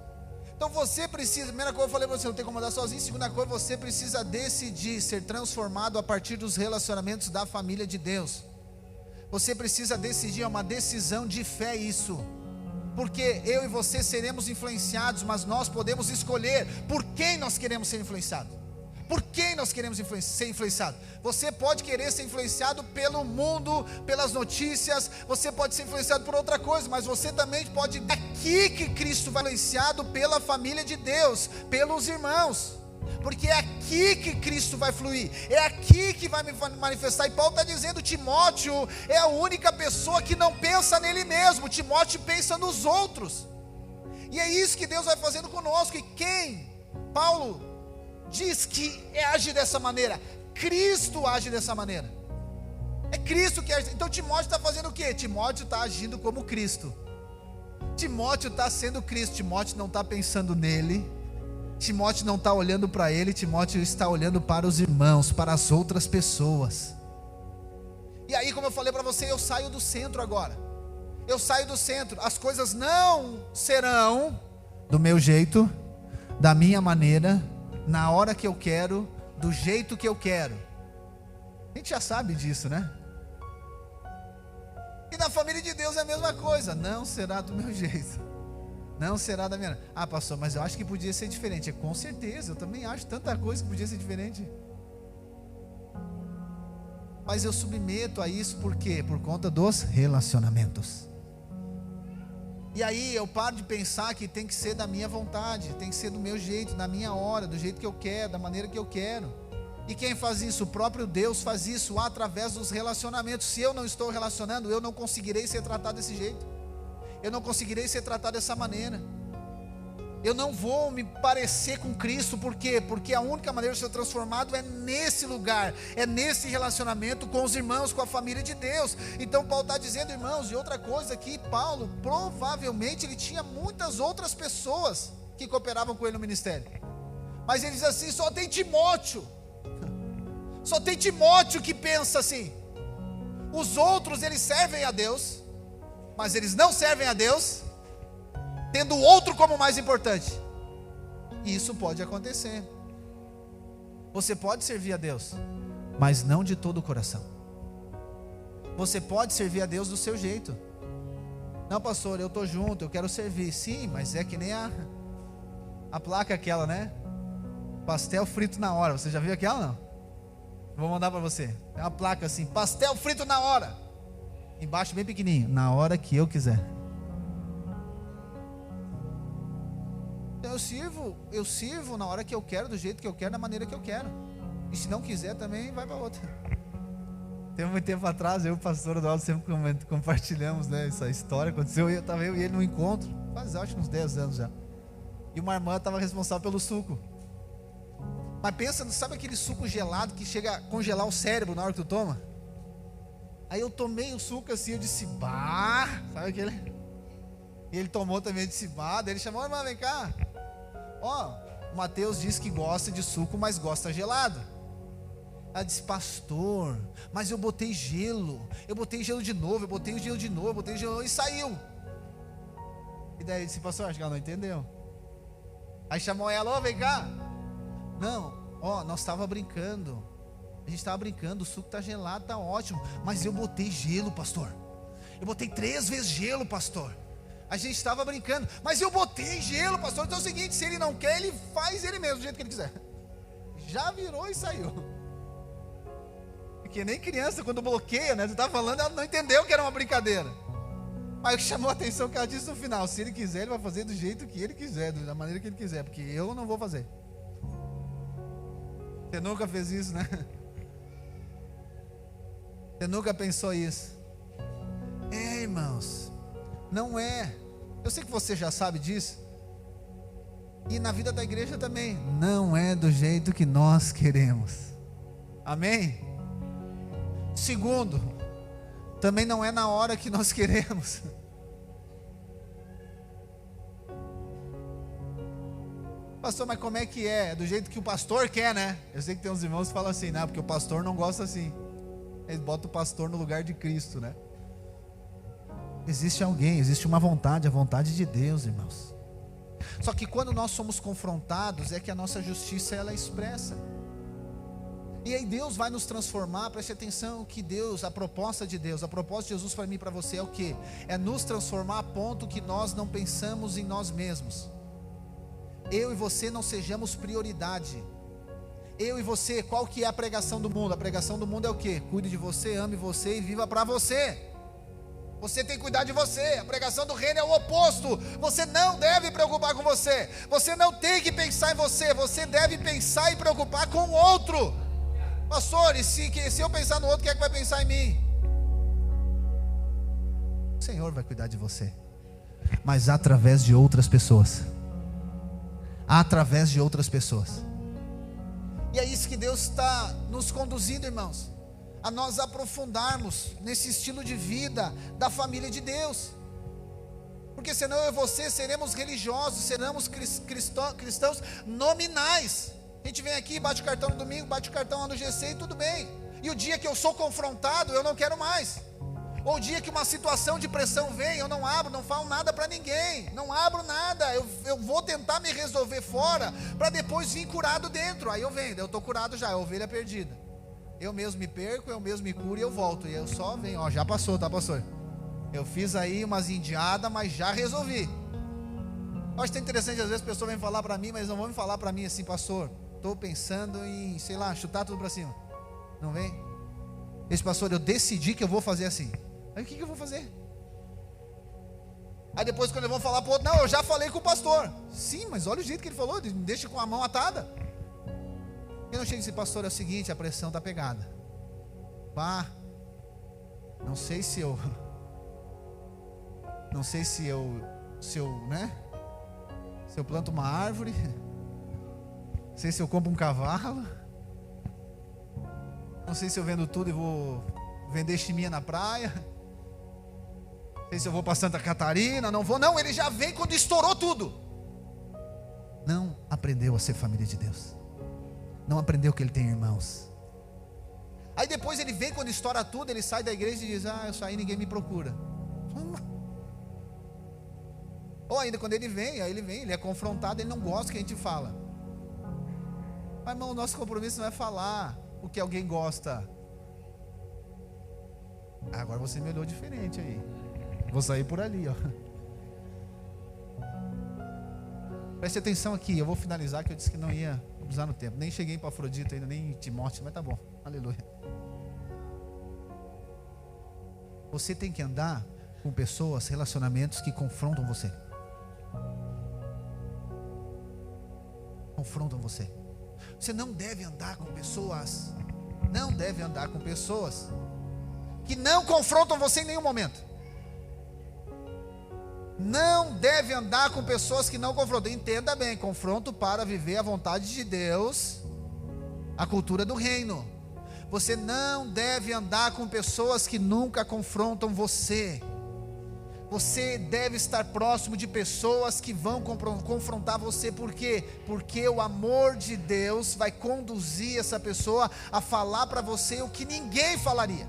Então você precisa, primeira coisa eu falei para você, não tem como andar sozinho. Segunda coisa, você precisa decidir ser transformado a partir dos relacionamentos da família de Deus. Você precisa decidir, é uma decisão de fé isso. Porque eu e você seremos influenciados, mas nós podemos escolher por quem nós queremos ser influenciados. Por quem nós queremos ser influenciados? Você pode querer ser influenciado pelo mundo, pelas notícias. Você pode ser influenciado por outra coisa, mas você também pode. É aqui que Cristo vai influenciado pela família de Deus, pelos irmãos. Porque é aqui que Cristo vai fluir, é aqui que vai me manifestar. E Paulo está dizendo, Timóteo é a única pessoa que não pensa nele mesmo. Timóteo pensa nos outros. E é isso que Deus vai fazendo conosco. E quem? Paulo diz que age dessa maneira. Cristo age dessa maneira. É Cristo que age. Então Timóteo está fazendo o quê? Timóteo está agindo como Cristo. Timóteo está sendo Cristo. Timóteo não está pensando nele. Timóteo não está olhando para ele. Timóteo está olhando para os irmãos, para as outras pessoas. E aí, como eu falei para você, eu saio do centro agora. Eu saio do centro. As coisas não serão do meu jeito, da minha maneira, na hora que eu quero, do jeito que eu quero. A gente já sabe disso, né? E na família de Deus é a mesma coisa. Não será do meu jeito. Não será da minha. Ah, pastor, mas eu acho que podia ser diferente. Com certeza, eu também acho tanta coisa que podia ser diferente. Mas eu submeto a isso por quê? Por conta dos relacionamentos. E aí eu paro de pensar que tem que ser da minha vontade, tem que ser do meu jeito, na minha hora, do jeito que eu quero, da maneira que eu quero. E quem faz isso? O próprio Deus faz isso através dos relacionamentos. Se eu não estou relacionando, eu não conseguirei ser tratado desse jeito. Eu não conseguirei ser tratado dessa maneira. Eu não vou me parecer com Cristo. Por quê? Porque a única maneira de ser transformado é nesse lugar, é nesse relacionamento com os irmãos, com a família de Deus. Então Paulo está dizendo, irmãos, e outra coisa que Paulo, provavelmente ele tinha muitas outras pessoas que cooperavam com ele no ministério. Mas ele diz assim, só tem Timóteo. Só tem Timóteo que pensa assim. Os outros eles servem a Deus, mas eles não servem a Deus, tendo o outro como mais importante. E isso pode acontecer. Você pode servir a Deus, mas não de todo o coração. Você pode servir a Deus do seu jeito. Não, pastor, eu estou junto, eu quero servir. Sim, mas é que nem a placa aquela, né? Pastel frito na hora. Você já viu aquela, não? Vou mandar para você. É uma placa assim, pastel frito na hora. Embaixo bem pequenininho, na hora que eu quiser. Então eu sirvo na hora que eu quero, do jeito que eu quero, da maneira que eu quero. E se não quiser também, vai para outra. Tem muito tempo atrás, eu e o pastor Eduardo sempre compartilhamos, né, essa história. Aconteceu, estava eu e ele no encontro, quase acho uns 10 anos já. E uma irmã estava responsável pelo suco. Mas pensa, sabe aquele suco gelado que chega a congelar o cérebro na hora que tu toma? Aí eu tomei o suco assim, eu disse, bah, sabe aquele? E ele tomou também, disse, bah, daí ele chamou, irmã, vem cá. Ó, o Mateus disse que gosta de suco, mas gosta gelado. Ela disse, pastor, mas eu botei gelo de novo, eu botei gelo de novo, e saiu. E daí ele disse, pastor, acho que ela não entendeu. Aí chamou ela, ó, vem cá. Não, ó, nós estávamos brincando. A gente estava brincando, o suco está gelado, está ótimo. Mas eu botei gelo, pastor. Eu botei 3 vezes gelo, pastor. A gente estava brincando, mas eu botei gelo, pastor. Então é o seguinte, se ele não quer, ele faz ele mesmo, do jeito que ele quiser. Já virou e saiu. Porque nem criança, quando bloqueia, né? Você estava falando, ela não entendeu que era uma brincadeira. Mas o que chamou a atenção que ela disse no final, se ele quiser, ele vai fazer do jeito que ele quiser, da maneira que ele quiser, porque eu não vou fazer. Você nunca fez isso, né? Você nunca pensou isso? É, irmãos, não é. Eu sei que você já sabe disso. E na vida da igreja também. Não é do jeito que nós queremos. Amém? Segundo, também não é na hora que nós queremos. Pastor, mas como é que é? É do jeito que o pastor quer, né? Eu sei que tem uns irmãos que falam assim, não, porque o pastor não gosta assim. Eles botam o pastor no lugar de Cristo, né? Existe alguém, existe uma vontade, a vontade de Deus, irmãos. Só que quando nós somos confrontados, é que a nossa justiça ela é expressa. E aí Deus vai nos transformar. Preste atenção que Deus, a proposta de Deus, a proposta de Jesus para mim e para você é o quê? É nos transformar a ponto que nós não pensamos em nós mesmos. Eu e você não sejamos prioridade. Eu e você, qual que é a pregação do mundo? A pregação do mundo é o quê? Cuide de você, ame você e viva para você. Você tem que cuidar de você. A pregação do reino é o oposto. Você não deve preocupar com você. Você não tem que pensar em você. Você deve pensar e preocupar com o outro. Pastor, e se eu pensar no outro, quem é que vai pensar em mim? O Senhor vai cuidar de você, mas através de outras pessoas. Através de outras pessoas. E é isso que Deus está nos conduzindo, irmãos, a nós aprofundarmos nesse estilo de vida da família de Deus. Porque senão eu e você seremos religiosos, seremos cristãos nominais. A gente vem aqui, bate o cartão no domingo, bate o cartão lá no GC e tudo bem. E o dia que eu sou confrontado, eu não quero mais. Ou o dia que uma situação de pressão vem, eu não abro, não falo nada para ninguém, não abro nada, eu vou tentar me resolver fora, para depois vir curado dentro. Aí eu venho, eu estou curado já, é ovelha perdida. Eu mesmo me perco, eu mesmo me curo e eu volto. E eu só venho, ó, já passou, tá, pastor? Eu fiz aí umas indiadas, mas já resolvi. Eu acho que é interessante, às vezes as pessoas vêm falar para mim, mas não vão me falar para mim assim, pastor, estou pensando em, sei lá, chutar tudo para cima. Não vem? Esse pastor, eu decidi que eu vou fazer assim. Aí o que eu vou fazer? Aí depois quando eu vou falar para o outro, não, eu já falei com o pastor. Sim, mas olha o jeito que ele falou, me deixa com a mão atada. Eu não chego e disse, pastor, é o seguinte, a pressão está pegada. Pá, não sei se eu, né? Se eu planto uma árvore, não sei se eu compro um cavalo, não sei se eu vendo tudo e vou vender chiminha na praia, não sei se eu vou para Santa Catarina, não vou, não, ele já vem quando estourou tudo. Não aprendeu a ser família de Deus, não aprendeu que ele tem irmãos. Aí depois ele vem quando estoura tudo, ele sai da igreja e diz, eu saí, ninguém me procura. Ou ainda quando ele vem, ele é confrontado, ele não gosta que a gente fala. Mas irmão, o nosso compromisso não é falar o que alguém gosta. Agora você me olhou diferente aí. Vou sair por ali, ó. Preste atenção aqui, eu vou finalizar, que eu disse que não ia usar no tempo. Nem cheguei para Afrodita ainda, nem Timóteo, mas tá bom. Aleluia. Você tem que andar com pessoas, relacionamentos que confrontam você. Confrontam você. Você não deve andar com pessoas, que não confrontam você em nenhum momento. Não deve andar com pessoas que não confrontam. Entenda bem, confronto para viver a vontade de Deus, a cultura do reino. Você não deve andar com pessoas que nunca confrontam você. Você deve estar próximo de pessoas que vão confrontar você. Por quê? Porque o amor de Deus vai conduzir essa pessoa a falar para você o que ninguém falaria.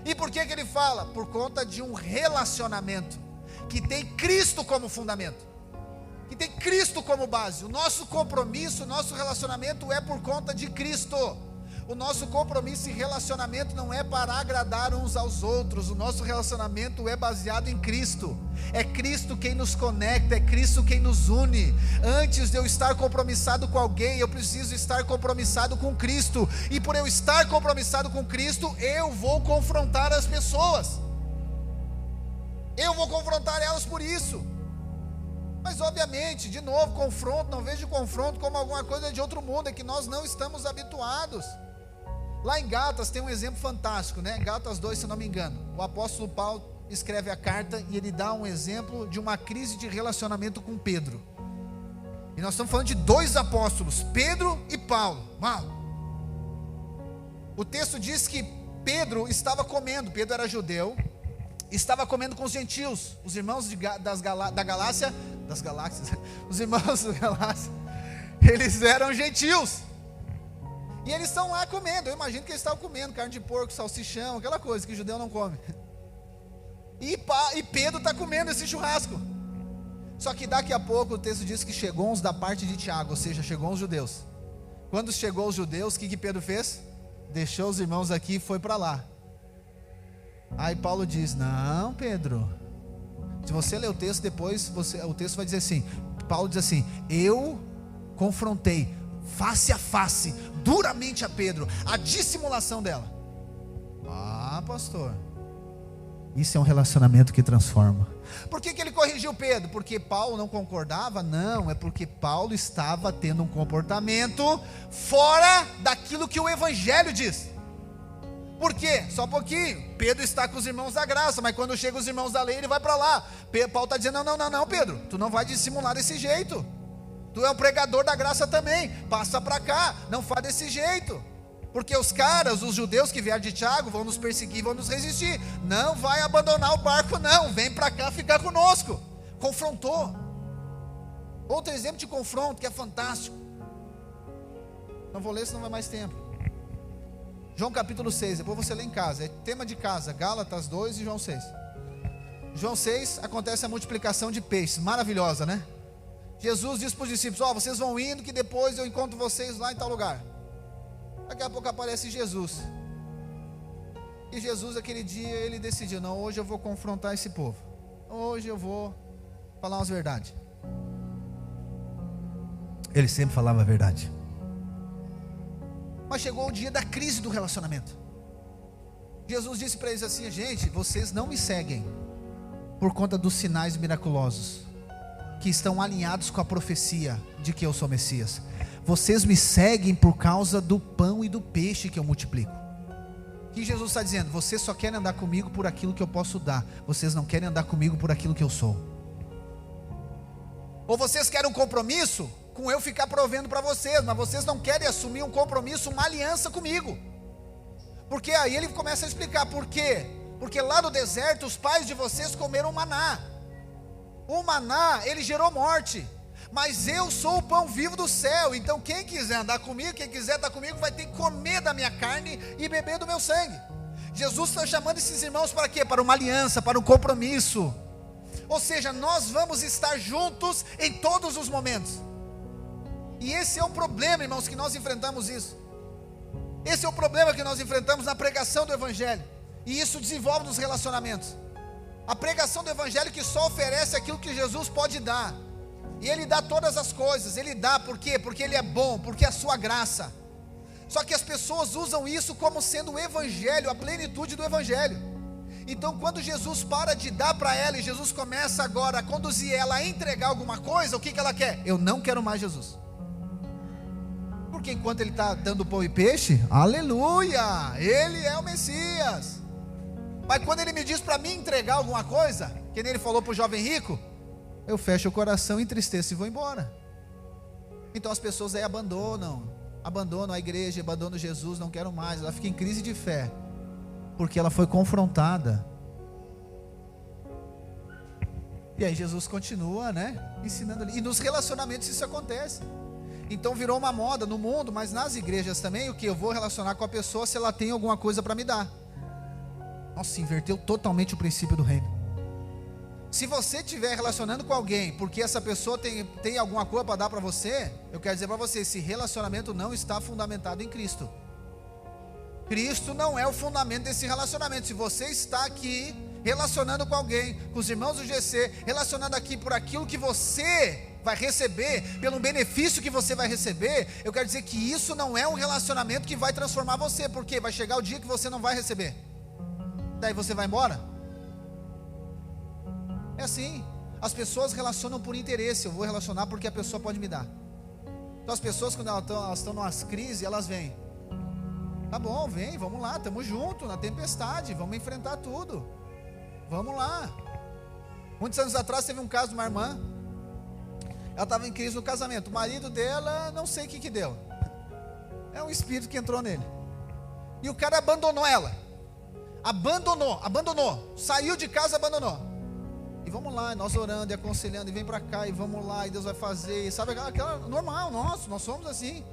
E por que ele fala? Por conta de um relacionamento que tem Cristo como fundamento, que tem Cristo como base. O nosso compromisso, o nosso relacionamento é por conta de Cristo. O nosso compromisso e relacionamento não é para agradar uns aos outros. O nosso relacionamento é baseado em Cristo. É Cristo quem nos conecta, é Cristo quem nos une. Antes de eu estar compromissado com alguém, eu preciso estar compromissado com Cristo. E por eu estar compromissado com Cristo, eu vou confrontar as pessoas. Eu vou confrontar elas por isso. Mas obviamente, de novo, confronto, não vejo confronto como alguma coisa de outro mundo, é que nós não estamos habituados. Lá em Gálatas tem um exemplo fantástico, né? Gálatas 2, se eu não me engano, o apóstolo Paulo escreve a carta e ele dá um exemplo de uma crise de relacionamento com Pedro. E nós estamos falando de dois apóstolos, Pedro e Paulo. Uau! O texto diz que Pedro estava comendo, Pedro era judeu, estava comendo com os gentios, os irmãos da Galácia, das galáxias, os irmãos da Galácia, eles eram gentios, e eles estão lá comendo. Eu imagino que eles estavam comendo carne de porco, salsichão, aquela coisa que judeu não come, e Pedro está comendo esse churrasco. Só que daqui a pouco o texto diz que chegou uns da parte de Tiago, ou seja, chegou os judeus. Quando chegou os judeus, o que Pedro fez? Deixou os irmãos aqui e foi para lá. Aí Paulo diz: não, Pedro, se você ler o texto depois, o texto vai dizer assim, Paulo diz assim: eu confrontei face a face, duramente a Pedro, a dissimulação dela. Ah, pastor, isso é um relacionamento que transforma. Por que ele corrigiu Pedro? Porque Paulo não concordava? Não, é porque Paulo estava tendo um comportamento fora daquilo que o Evangelho diz. Por quê? Só um pouquinho. Pedro está com os irmãos da graça, mas quando chega os irmãos da lei, ele vai para lá. Paulo está dizendo: não, Pedro, tu não vai dissimular desse jeito. Tu é um pregador da graça também, passa para cá, não faz desse jeito. Porque os judeus que vieram de Tiago vão nos perseguir, vão nos resistir. Não vai abandonar o barco não, vem para cá ficar conosco. Confrontou. Outro exemplo de confronto que é fantástico. Não vou ler, senão vai mais tempo. João capítulo 6, depois você lê em casa, é tema de casa, Gálatas 2 e João 6. João 6, acontece a multiplicação de peixes, maravilhosa, né? Jesus diz para os discípulos: vocês vão indo que depois eu encontro vocês lá em tal lugar. Daqui a pouco aparece Jesus. E Jesus, aquele dia, ele decidiu: não, hoje eu vou confrontar esse povo. Hoje eu vou falar umas verdades. Ele sempre falava a verdade. Mas chegou o dia da crise do relacionamento. Jesus disse para eles assim: gente, vocês não me seguem por conta dos sinais miraculosos que estão alinhados com a profecia de que eu sou Messias. Vocês me seguem por causa do pão e do peixe que eu multiplico. O que Jesus está dizendo? Vocês só querem andar comigo por aquilo que eu posso dar. Vocês não querem andar comigo por aquilo que eu sou. Ou vocês querem um compromisso com eu ficar provendo para vocês, mas vocês não querem assumir um compromisso, uma aliança comigo. Porque aí ele começa a explicar por quê. Porque lá no deserto os pais de vocês comeram maná. O maná, ele gerou morte. Mas eu sou o pão vivo do céu. Então quem quiser andar comigo, quem quiser estar comigo, vai ter que comer da minha carne e beber do meu sangue. Jesus está chamando esses irmãos para quê? Para uma aliança, para um compromisso. Ou seja, nós vamos estar juntos em todos os momentos. E esse é o problema, irmãos, que nós enfrentamos isso. Esse é o problema que nós enfrentamos na pregação do Evangelho. E isso desenvolve nos relacionamentos. A pregação do Evangelho que só oferece aquilo que Jesus pode dar. E Ele dá todas as coisas. Ele dá por quê? Porque Ele é bom, porque é a sua graça. Só que as pessoas usam isso como sendo o Evangelho, a plenitude do Evangelho. Então quando Jesus para de dar para ela e Jesus começa agora a conduzir ela a entregar alguma coisa, o que ela quer? Eu não quero mais Jesus. Porque enquanto Ele está dando pão e peixe, aleluia, Ele é o Messias. Mas quando Ele me diz para mim entregar alguma coisa, que nem Ele falou para o jovem rico, eu fecho o coração, entristeço e vou embora. Então as pessoas aí abandonam a igreja, abandonam Jesus, não quero mais. Ela fica em crise de fé, porque ela foi confrontada. E aí Jesus continua, ensinando ali. E nos relacionamentos isso acontece. Então virou uma moda no mundo, mas nas igrejas também, o que eu vou relacionar com a pessoa se ela tem alguma coisa para me dar. Nossa, inverteu totalmente o princípio do reino. Se você estiver relacionando com alguém porque essa pessoa tem alguma coisa para dar para você, eu quero dizer para você, esse relacionamento não está fundamentado em Cristo. Cristo não é o fundamento desse relacionamento. Se você está aqui relacionando com alguém, com os irmãos do GC, relacionando aqui por aquilo que você vai receber, pelo benefício que você vai receber, eu quero dizer que isso não é um relacionamento que vai transformar você, porque vai chegar o dia que você não vai receber. Daí você vai embora. É assim, as pessoas relacionam por interesse. Eu vou relacionar porque a pessoa pode me dar. Então as pessoas, quando elas estão numas crises, elas vêm. Tá bom, vem, vamos lá, estamos juntos na tempestade, vamos enfrentar tudo. Vamos lá. Muitos anos atrás teve um caso de uma irmã. Ela estava em crise no casamento. O marido dela, não sei o que deu. É um espírito que entrou nele. E o cara abandonou ela. Abandonou. Saiu de casa, abandonou. E vamos lá, nós orando e aconselhando, e vem para cá, e vamos lá, e Deus vai fazer. E sabe aquela normal, nós somos assim.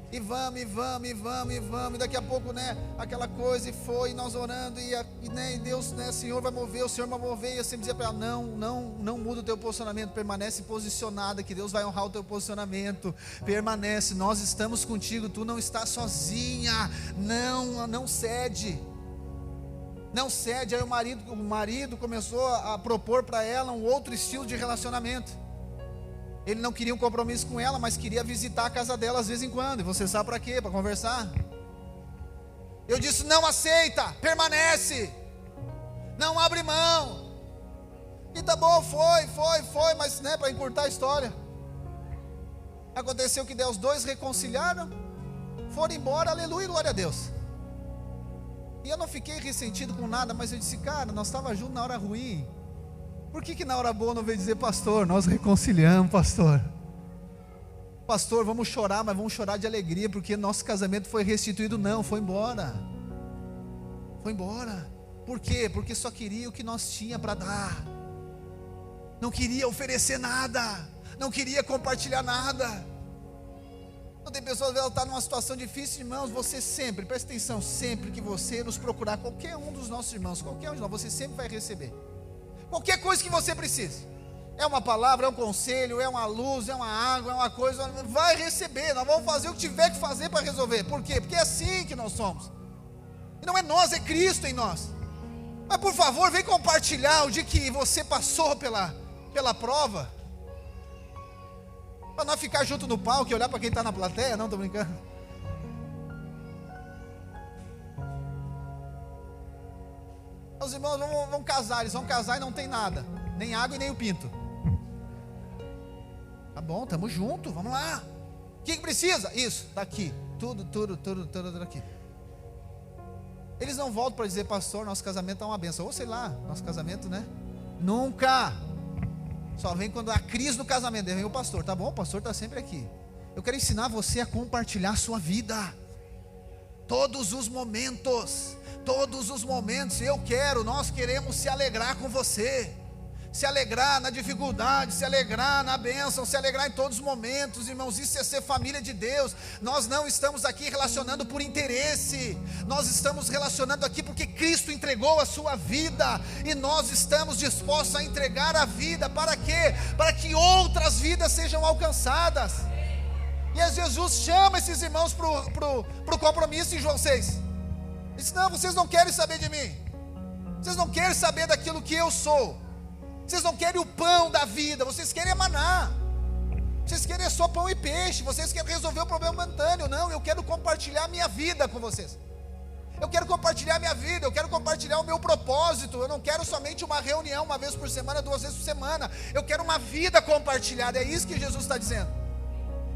E vamos, e daqui a pouco, né, aquela coisa, e foi, e nós orando, e Deus, né, o Senhor vai mover, e eu sempre dizia para ela, não muda o teu posicionamento, permanece posicionada, que Deus vai honrar o teu posicionamento, permanece, nós estamos contigo, tu não estás sozinha, não cede, aí o marido começou a propor para ela um outro estilo de relacionamento. Ele não queria um compromisso com ela, mas queria visitar a casa dela de vez em quando. E você sabe para quê? Para conversar. Eu disse, não aceita, permanece, não abre mão. E tá bom, foi, mas né, para encurtar a história, aconteceu que os dois reconciliaram, foram embora, aleluia, glória a Deus. E eu não fiquei ressentido com nada, mas eu disse, cara, nós estávamos juntos na hora ruim. Por que na hora boa não veio dizer, pastor, nós reconciliamos, pastor, vamos chorar, mas vamos chorar de alegria, porque nosso casamento foi restituído? Não, foi embora. Por quê? Porque só queria o que nós tinha para dar, não queria oferecer nada, não queria compartilhar nada. Então tem pessoas que estão numa situação difícil, irmãos, você sempre, presta atenção, sempre que você nos procurar, qualquer um dos nossos irmãos, qualquer um de nós, você sempre vai receber qualquer coisa que você precise. É uma palavra, é um conselho, é uma luz, é uma água, é uma coisa, vai receber. Nós vamos fazer o que tiver que fazer para resolver. Por quê? Porque é assim que nós somos. E não é nós, é Cristo em nós. Mas por favor, vem compartilhar o dia que você passou pela prova, para não ficar junto no palco e olhar para quem está na plateia. Não, estou brincando. Os irmãos vão casar, eles vão casar e não tem nada, nem água e nem o pinto. Tá bom, estamos juntos, vamos lá. O que precisa? Isso, está aqui, tudo aqui. Eles não voltam para dizer, pastor, nosso casamento é uma benção, ou sei lá, nosso casamento, né? Nunca. Só vem quando há crise no casamento, daí vem o pastor, tá bom, o pastor está sempre aqui. Eu quero ensinar você a compartilhar a sua vida, todos os momentos, nós queremos se alegrar com você, se alegrar na dificuldade, se alegrar na bênção, se alegrar em todos os momentos, irmãos. Isso é ser família de Deus. Nós não estamos aqui relacionando por interesse, nós estamos relacionando aqui porque Cristo entregou a sua vida, e nós estamos dispostos a entregar a vida, para quê? Para que outras vidas sejam alcançadas. E Jesus chama esses irmãos para o compromisso em João 6. Ele disse, não, vocês não querem saber de mim, vocês não querem saber daquilo que eu sou, vocês não querem o pão da vida, vocês querem maná, vocês querem só pão e peixe, vocês querem resolver o problema momentâneo. Não, eu quero compartilhar a minha vida com vocês, eu quero compartilhar a minha vida, eu quero compartilhar o meu propósito. Eu não quero somente uma reunião uma vez por semana, 2 vezes por semana, eu quero uma vida compartilhada. É isso que Jesus está dizendo.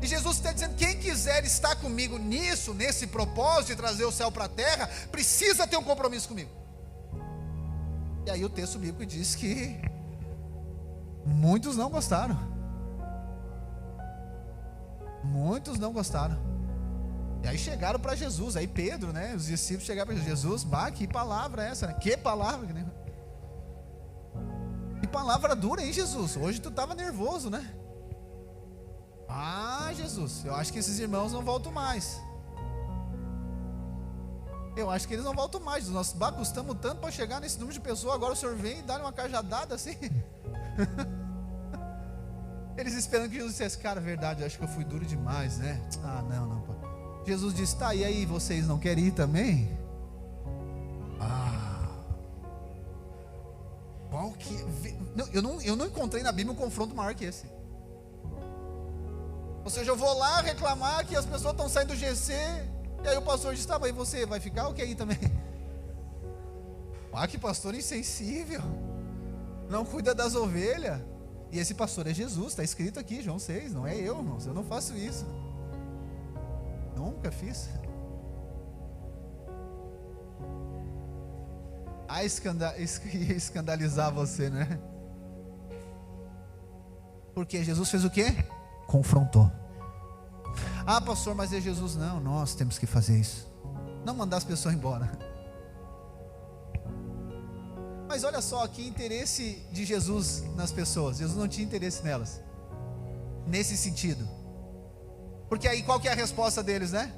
E Jesus está dizendo, quem quiser estar comigo nisso, nesse propósito de trazer o céu para a terra, precisa ter um compromisso comigo. E aí o texto bíblico diz que muitos não gostaram. E aí chegaram para Jesus, aí Pedro, né, os discípulos chegaram para Jesus, que palavra é essa, né? Que palavra, que palavra dura, hein, Jesus? Hoje tu estava nervoso, né? Jesus, eu acho que esses irmãos não voltam mais. Eu acho que eles não voltam mais. Nós custamos tanto para chegar nesse número de pessoas. Agora o Senhor vem e dá uma cajadada assim. Eles esperando que Jesus dissesse, cara, verdade, eu acho que eu fui duro demais, né? Não, pô. Jesus disse, tá, e aí, vocês não querem ir também? Qual que... Eu não encontrei na Bíblia um confronto maior que esse. Ou seja, eu vou lá reclamar que as pessoas estão saindo do GC, e aí o pastor diz, tá, mas você vai ficar ou quer ir também? Que pastor insensível, não cuida das ovelhas. E esse pastor é Jesus, está escrito aqui, João 6, não é eu, irmãos, eu não faço isso, nunca fiz. Ia escandalizar você, né? Porque Jesus fez o quê? Confrontou. Pastor, mas é Jesus. Não, nós temos que fazer isso, não mandar as pessoas embora. Mas olha só, que interesse de Jesus nas pessoas. Jesus não tinha interesse nelas, nesse sentido. Porque aí qual que é a resposta deles, né?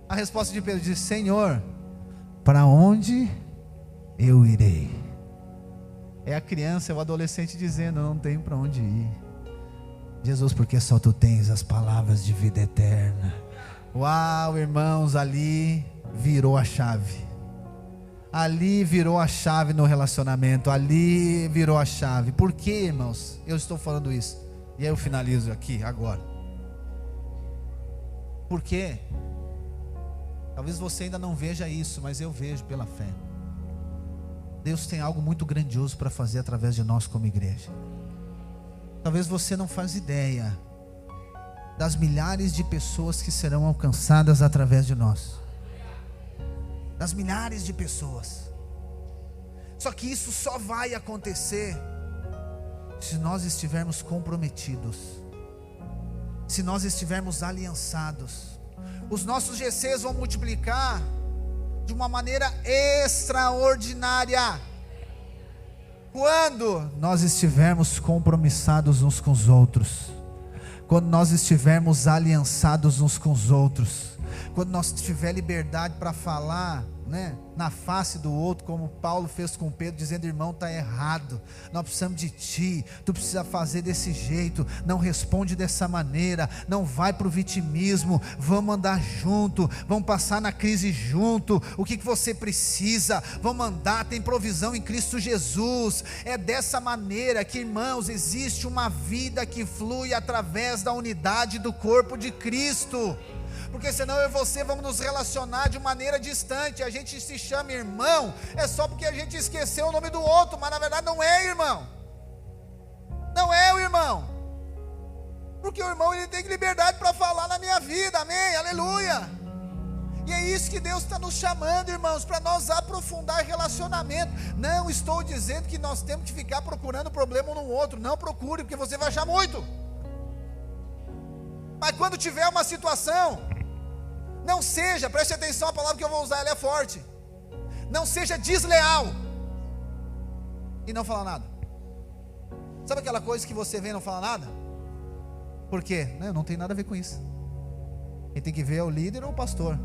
A resposta de Pedro diz: Senhor, para onde eu irei? É a criança, é o adolescente dizendo: eu não tenho para onde ir. Jesus, porque só tu tens as palavras de vida eterna. Uau, irmãos, ali virou a chave. Ali virou a chave no relacionamento. Ali virou a chave. Por que, irmãos, eu estou falando isso? E aí eu finalizo aqui, agora. Por quê? Talvez você ainda não veja isso, mas eu vejo pela fé. Deus tem algo muito grandioso para fazer através de nós como igreja. Talvez você não faz ideia das milhares de pessoas que serão alcançadas através de nós. Das milhares de pessoas. Só que isso só vai acontecer se nós estivermos comprometidos, se nós estivermos aliançados. Os nossos GCs vão multiplicar de uma maneira extraordinária quando nós estivermos compromissados uns com os outros, quando nós estivermos aliançados uns com os outros, quando nós tiver liberdade para falar, né, na face do outro, como Paulo fez com Pedro, dizendo: irmão, está errado, nós precisamos de ti, tu precisa fazer desse jeito, não responde dessa maneira, não vai para o vitimismo, vamos andar junto, vamos passar na crise junto, o que você precisa, vamos andar, tem provisão em Cristo Jesus. É dessa maneira que, irmãos, existe uma vida que flui através da unidade do corpo de Cristo. Porque senão eu e você vamos nos relacionar de maneira distante. A gente se chama irmão, é só porque a gente esqueceu o nome do outro, mas na verdade não é irmão. Não é o irmão. Porque o irmão, ele tem liberdade para falar na minha vida, amém, aleluia. E é isso que Deus está nos chamando, irmãos, para nós aprofundar relacionamento. Não estou dizendo que nós temos que ficar procurando problema um no outro. Não procure, porque você vai achar muito. Mas quando tiver uma situação, não seja, preste atenção, a palavra que eu vou usar, ela é forte. Não seja desleal e não falar nada. Sabe aquela coisa que você vem e não fala nada? Por quê? Não tem nada a ver com isso. Quem tem que ver é o líder ou o pastor.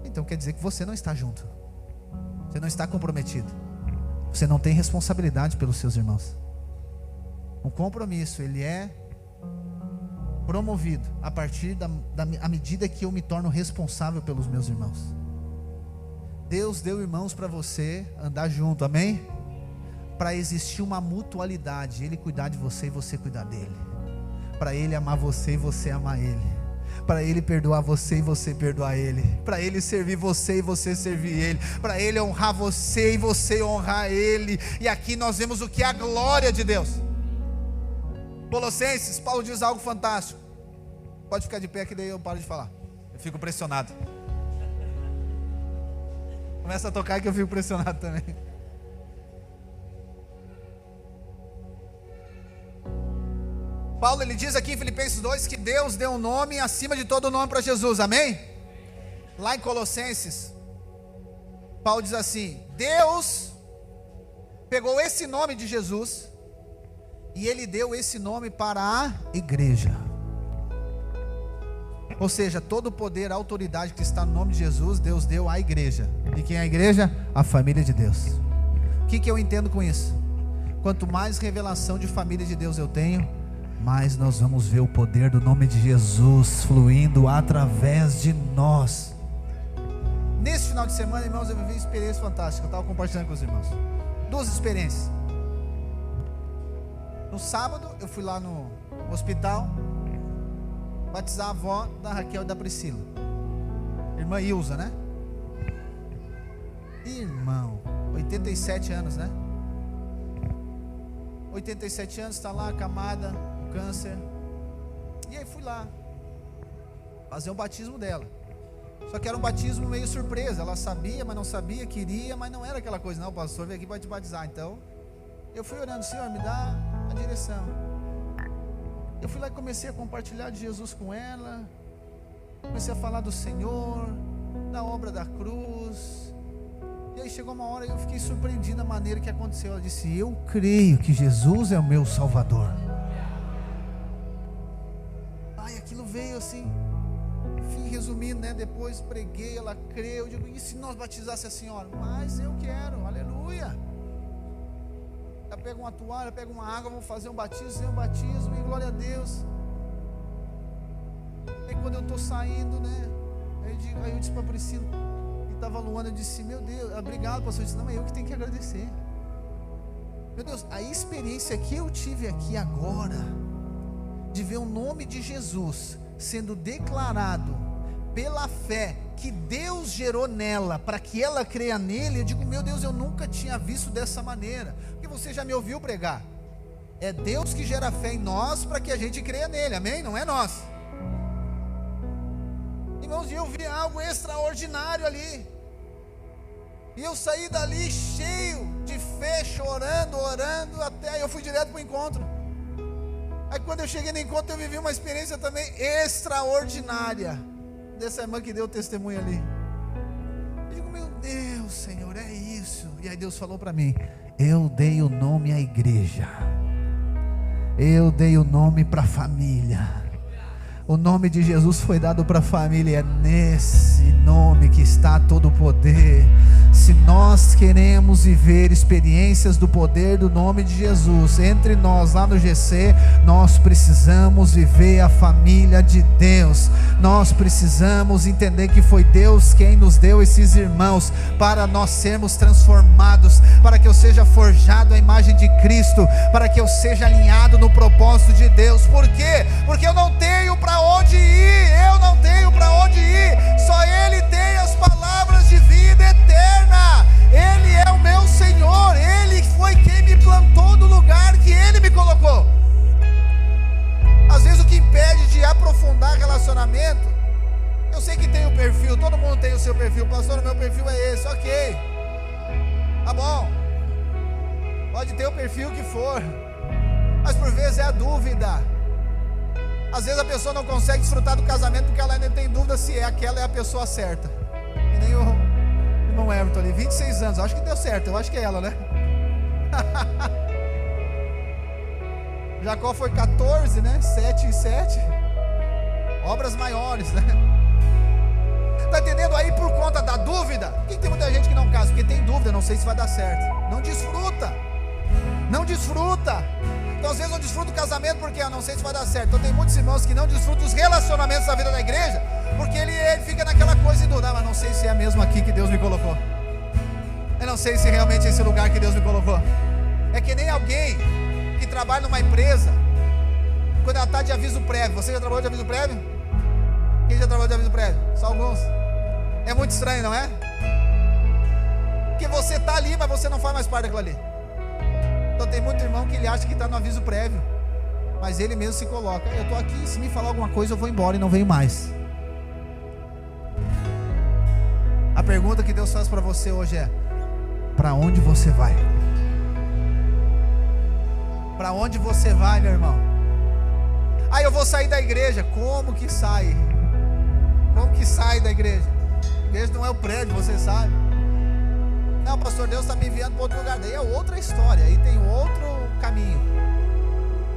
Então quer dizer que você não está junto, você não está comprometido, você não tem responsabilidade pelos seus irmãos. Um compromisso, ele é promovido a partir à medida que eu me torno responsável pelos meus irmãos. Deus deu irmãos para você andar junto, amém? Para existir uma mutualidade, Ele cuidar de você e você cuidar dele, para Ele amar você e você amar Ele, para Ele perdoar você e você perdoar Ele, para Ele servir você e você servir Ele, para Ele honrar você e você honrar Ele. E aqui nós vemos o que é a glória de Deus. Colossenses, Paulo diz algo fantástico. Pode ficar de pé que daí eu paro de falar, eu fico pressionado. Começa a tocar que eu fico pressionado também. Paulo, ele diz aqui em Filipenses 2 que Deus deu um nome acima de todo nome para Jesus, amém? Lá em Colossenses, Paulo diz assim: Deus pegou esse nome de Jesus e Ele deu esse nome para a igreja. Ou seja, todo o poder, a autoridade que está no nome de Jesus, Deus deu à igreja. E quem é a igreja? A família de Deus. O que eu entendo com isso? Quanto mais revelação de família de Deus eu tenho, mais nós vamos ver o poder do nome de Jesus fluindo através de nós. Nesse final de semana, irmãos, eu vivi uma experiência fantástica. Eu estava compartilhando com os irmãos 2 experiências. No sábado, eu fui lá no hospital batizar a avó da Raquel e da Priscila, irmã Ilza, né? Irmão, 87 anos, né? 87 anos, está lá acamada, com câncer. E aí fui lá fazer o batismo dela. Só que era um batismo meio surpresa. Ela sabia, mas não sabia, queria, mas não era aquela coisa: não, o pastor veio aqui para te batizar. Então eu fui orando: Senhor, me dá a direção. Eu fui lá e comecei a compartilhar de Jesus com ela. Comecei a falar do Senhor, da obra da cruz. E aí chegou uma hora e eu fiquei surpreendido da maneira que aconteceu. Ela disse: eu creio que Jesus é o meu Salvador. Ai, aquilo veio assim. Enfim, resumindo, né? Depois preguei, ela creu. Eu digo: e se nós batizasse a senhora? Mas eu quero, aleluia. Ela pega uma toalha, pega uma água, vou fazer um batismo, e glória a Deus. Aí quando eu estou saindo, né? Aí eu disse para a Priscila, e estava Luana, eu disse: meu Deus, obrigado, pastor. Eu disse: não, é eu que tenho que agradecer. Meu Deus, a experiência que eu tive aqui agora, de ver o nome de Jesus sendo declarado pela fé que Deus gerou nela, para que ela creia nele, eu digo: meu Deus, eu nunca tinha visto dessa maneira. Porque você já me ouviu pregar, é Deus que gera fé em nós, para que a gente creia nele, amém? Não é nós. Irmãos, eu vi algo extraordinário ali, e eu saí dali cheio de fé, chorando, orando, até eu fui direto para o encontro. Aí quando eu cheguei no encontro, eu vivi uma experiência também extraordinária, dessa irmã que deu testemunho ali. Eu digo: meu Deus, Senhor, é isso. E aí Deus falou para mim: eu dei o nome à igreja, eu dei o nome para a família. O nome de Jesus foi dado para a família. É nesse nome que está todo o poder. Se nós queremos viver experiências do poder do nome de Jesus entre nós lá no GC, nós precisamos viver a família de Deus. Nós precisamos entender que foi Deus quem nos deu esses irmãos, para nós sermos transformados, para que eu seja forjado à imagem de Cristo, para que eu seja alinhado no propósito de Deus. Por quê? Porque eu não tenho para onde ir, eu não tenho para onde ir, só Ele tem as palavras de vida eterna. Ele é o meu Senhor, Ele foi quem me plantou no lugar que Ele me colocou. Às vezes o que impede de aprofundar relacionamento, eu sei que tem o perfil, todo mundo tem o seu perfil. Pastor, o meu perfil é esse, ok, tá bom, pode ter o perfil que for, mas por vezes é a dúvida. Às vezes a pessoa não consegue desfrutar do casamento porque ela ainda tem dúvida se aquela é a pessoa certa. E nem o irmão Everton ali, 26 anos, acho que deu certo, eu acho que é ela, né? Jacó foi 14, né? 7 e 7, obras maiores, né? Está entendendo? Aí por conta da dúvida, por que tem muita gente que não casa? Porque tem dúvida, não sei se vai dar certo. Não desfruta. Então às vezes não desfruta do casamento porque não sei se vai dar certo. Então tem muitos irmãos que não desfrutam dos relacionamentos da vida da igreja, porque ele fica naquela coisa de dúvida: mas não sei se é mesmo aqui que Deus me colocou, eu não sei se realmente é esse lugar que Deus me colocou. É que nem alguém que trabalha numa empresa, quando ela está de aviso prévio. Você já trabalhou de aviso prévio? Quem já trabalhou de aviso prévio? Só alguns. É muito estranho, não é? Porque você está ali, mas você não faz mais parte daquilo ali. Então tem muito irmão que ele acha que está no aviso prévio, mas ele mesmo se coloca: eu estou aqui, se me falar alguma coisa eu vou embora e não venho mais. A pergunta que Deus faz para você hoje é: para onde você vai? Para onde você vai, meu irmão? Ah, eu vou sair da igreja. Como que sai? Como que sai da igreja? A igreja não é o prédio, você sabe. Não, pastor, Deus está me enviando para outro lugar. Daí é outra história, aí tem outro caminho,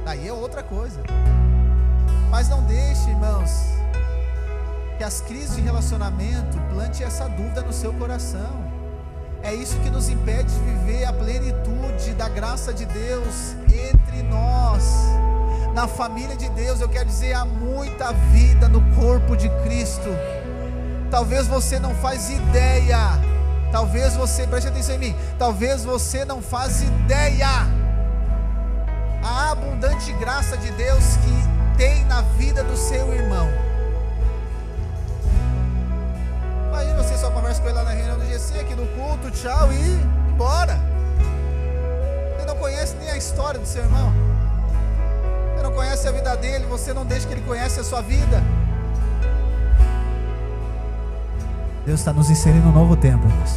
daí é outra coisa. Mas não deixe, irmãos, que as crises de relacionamento plante essa dúvida no seu coração. É isso que nos impede de viver a plenitude da graça de Deus entre nós, na família de Deus. Eu quero dizer, há muita vida no corpo de Cristo. Talvez você não faz ideia, talvez você, preste atenção em mim, talvez você não faz ideia a abundante graça de Deus que tem na vida do seu irmão. Imagina você só conversa com ele lá na reunião do GC, aqui no culto, tchau e ir embora. Você não conhece nem a história do seu irmão, você não conhece a vida dele, você não deixa que ele conheça a sua vida. Deus está nos inserindo num novo tempo, irmãos.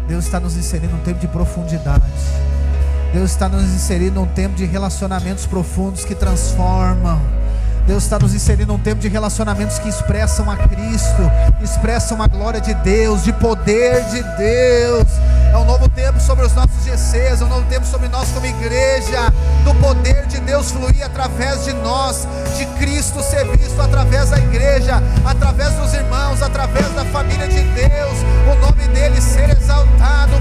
Deus está nos inserindo num tempo de profundidade. Deus está nos inserindo num tempo de relacionamentos profundos que transformam. Deus está nos inserindo num tempo de relacionamentos que expressam a Cristo, expressam a glória de Deus, de poder de Deus. É um novo tempo sobre os nossos GCs, é um novo tempo sobre nós como igreja, do poder de Deus fluir através de nós, de Cristo ser visto através da igreja, através dos irmãos, através da família de Deus, o nome dele ser exaltado.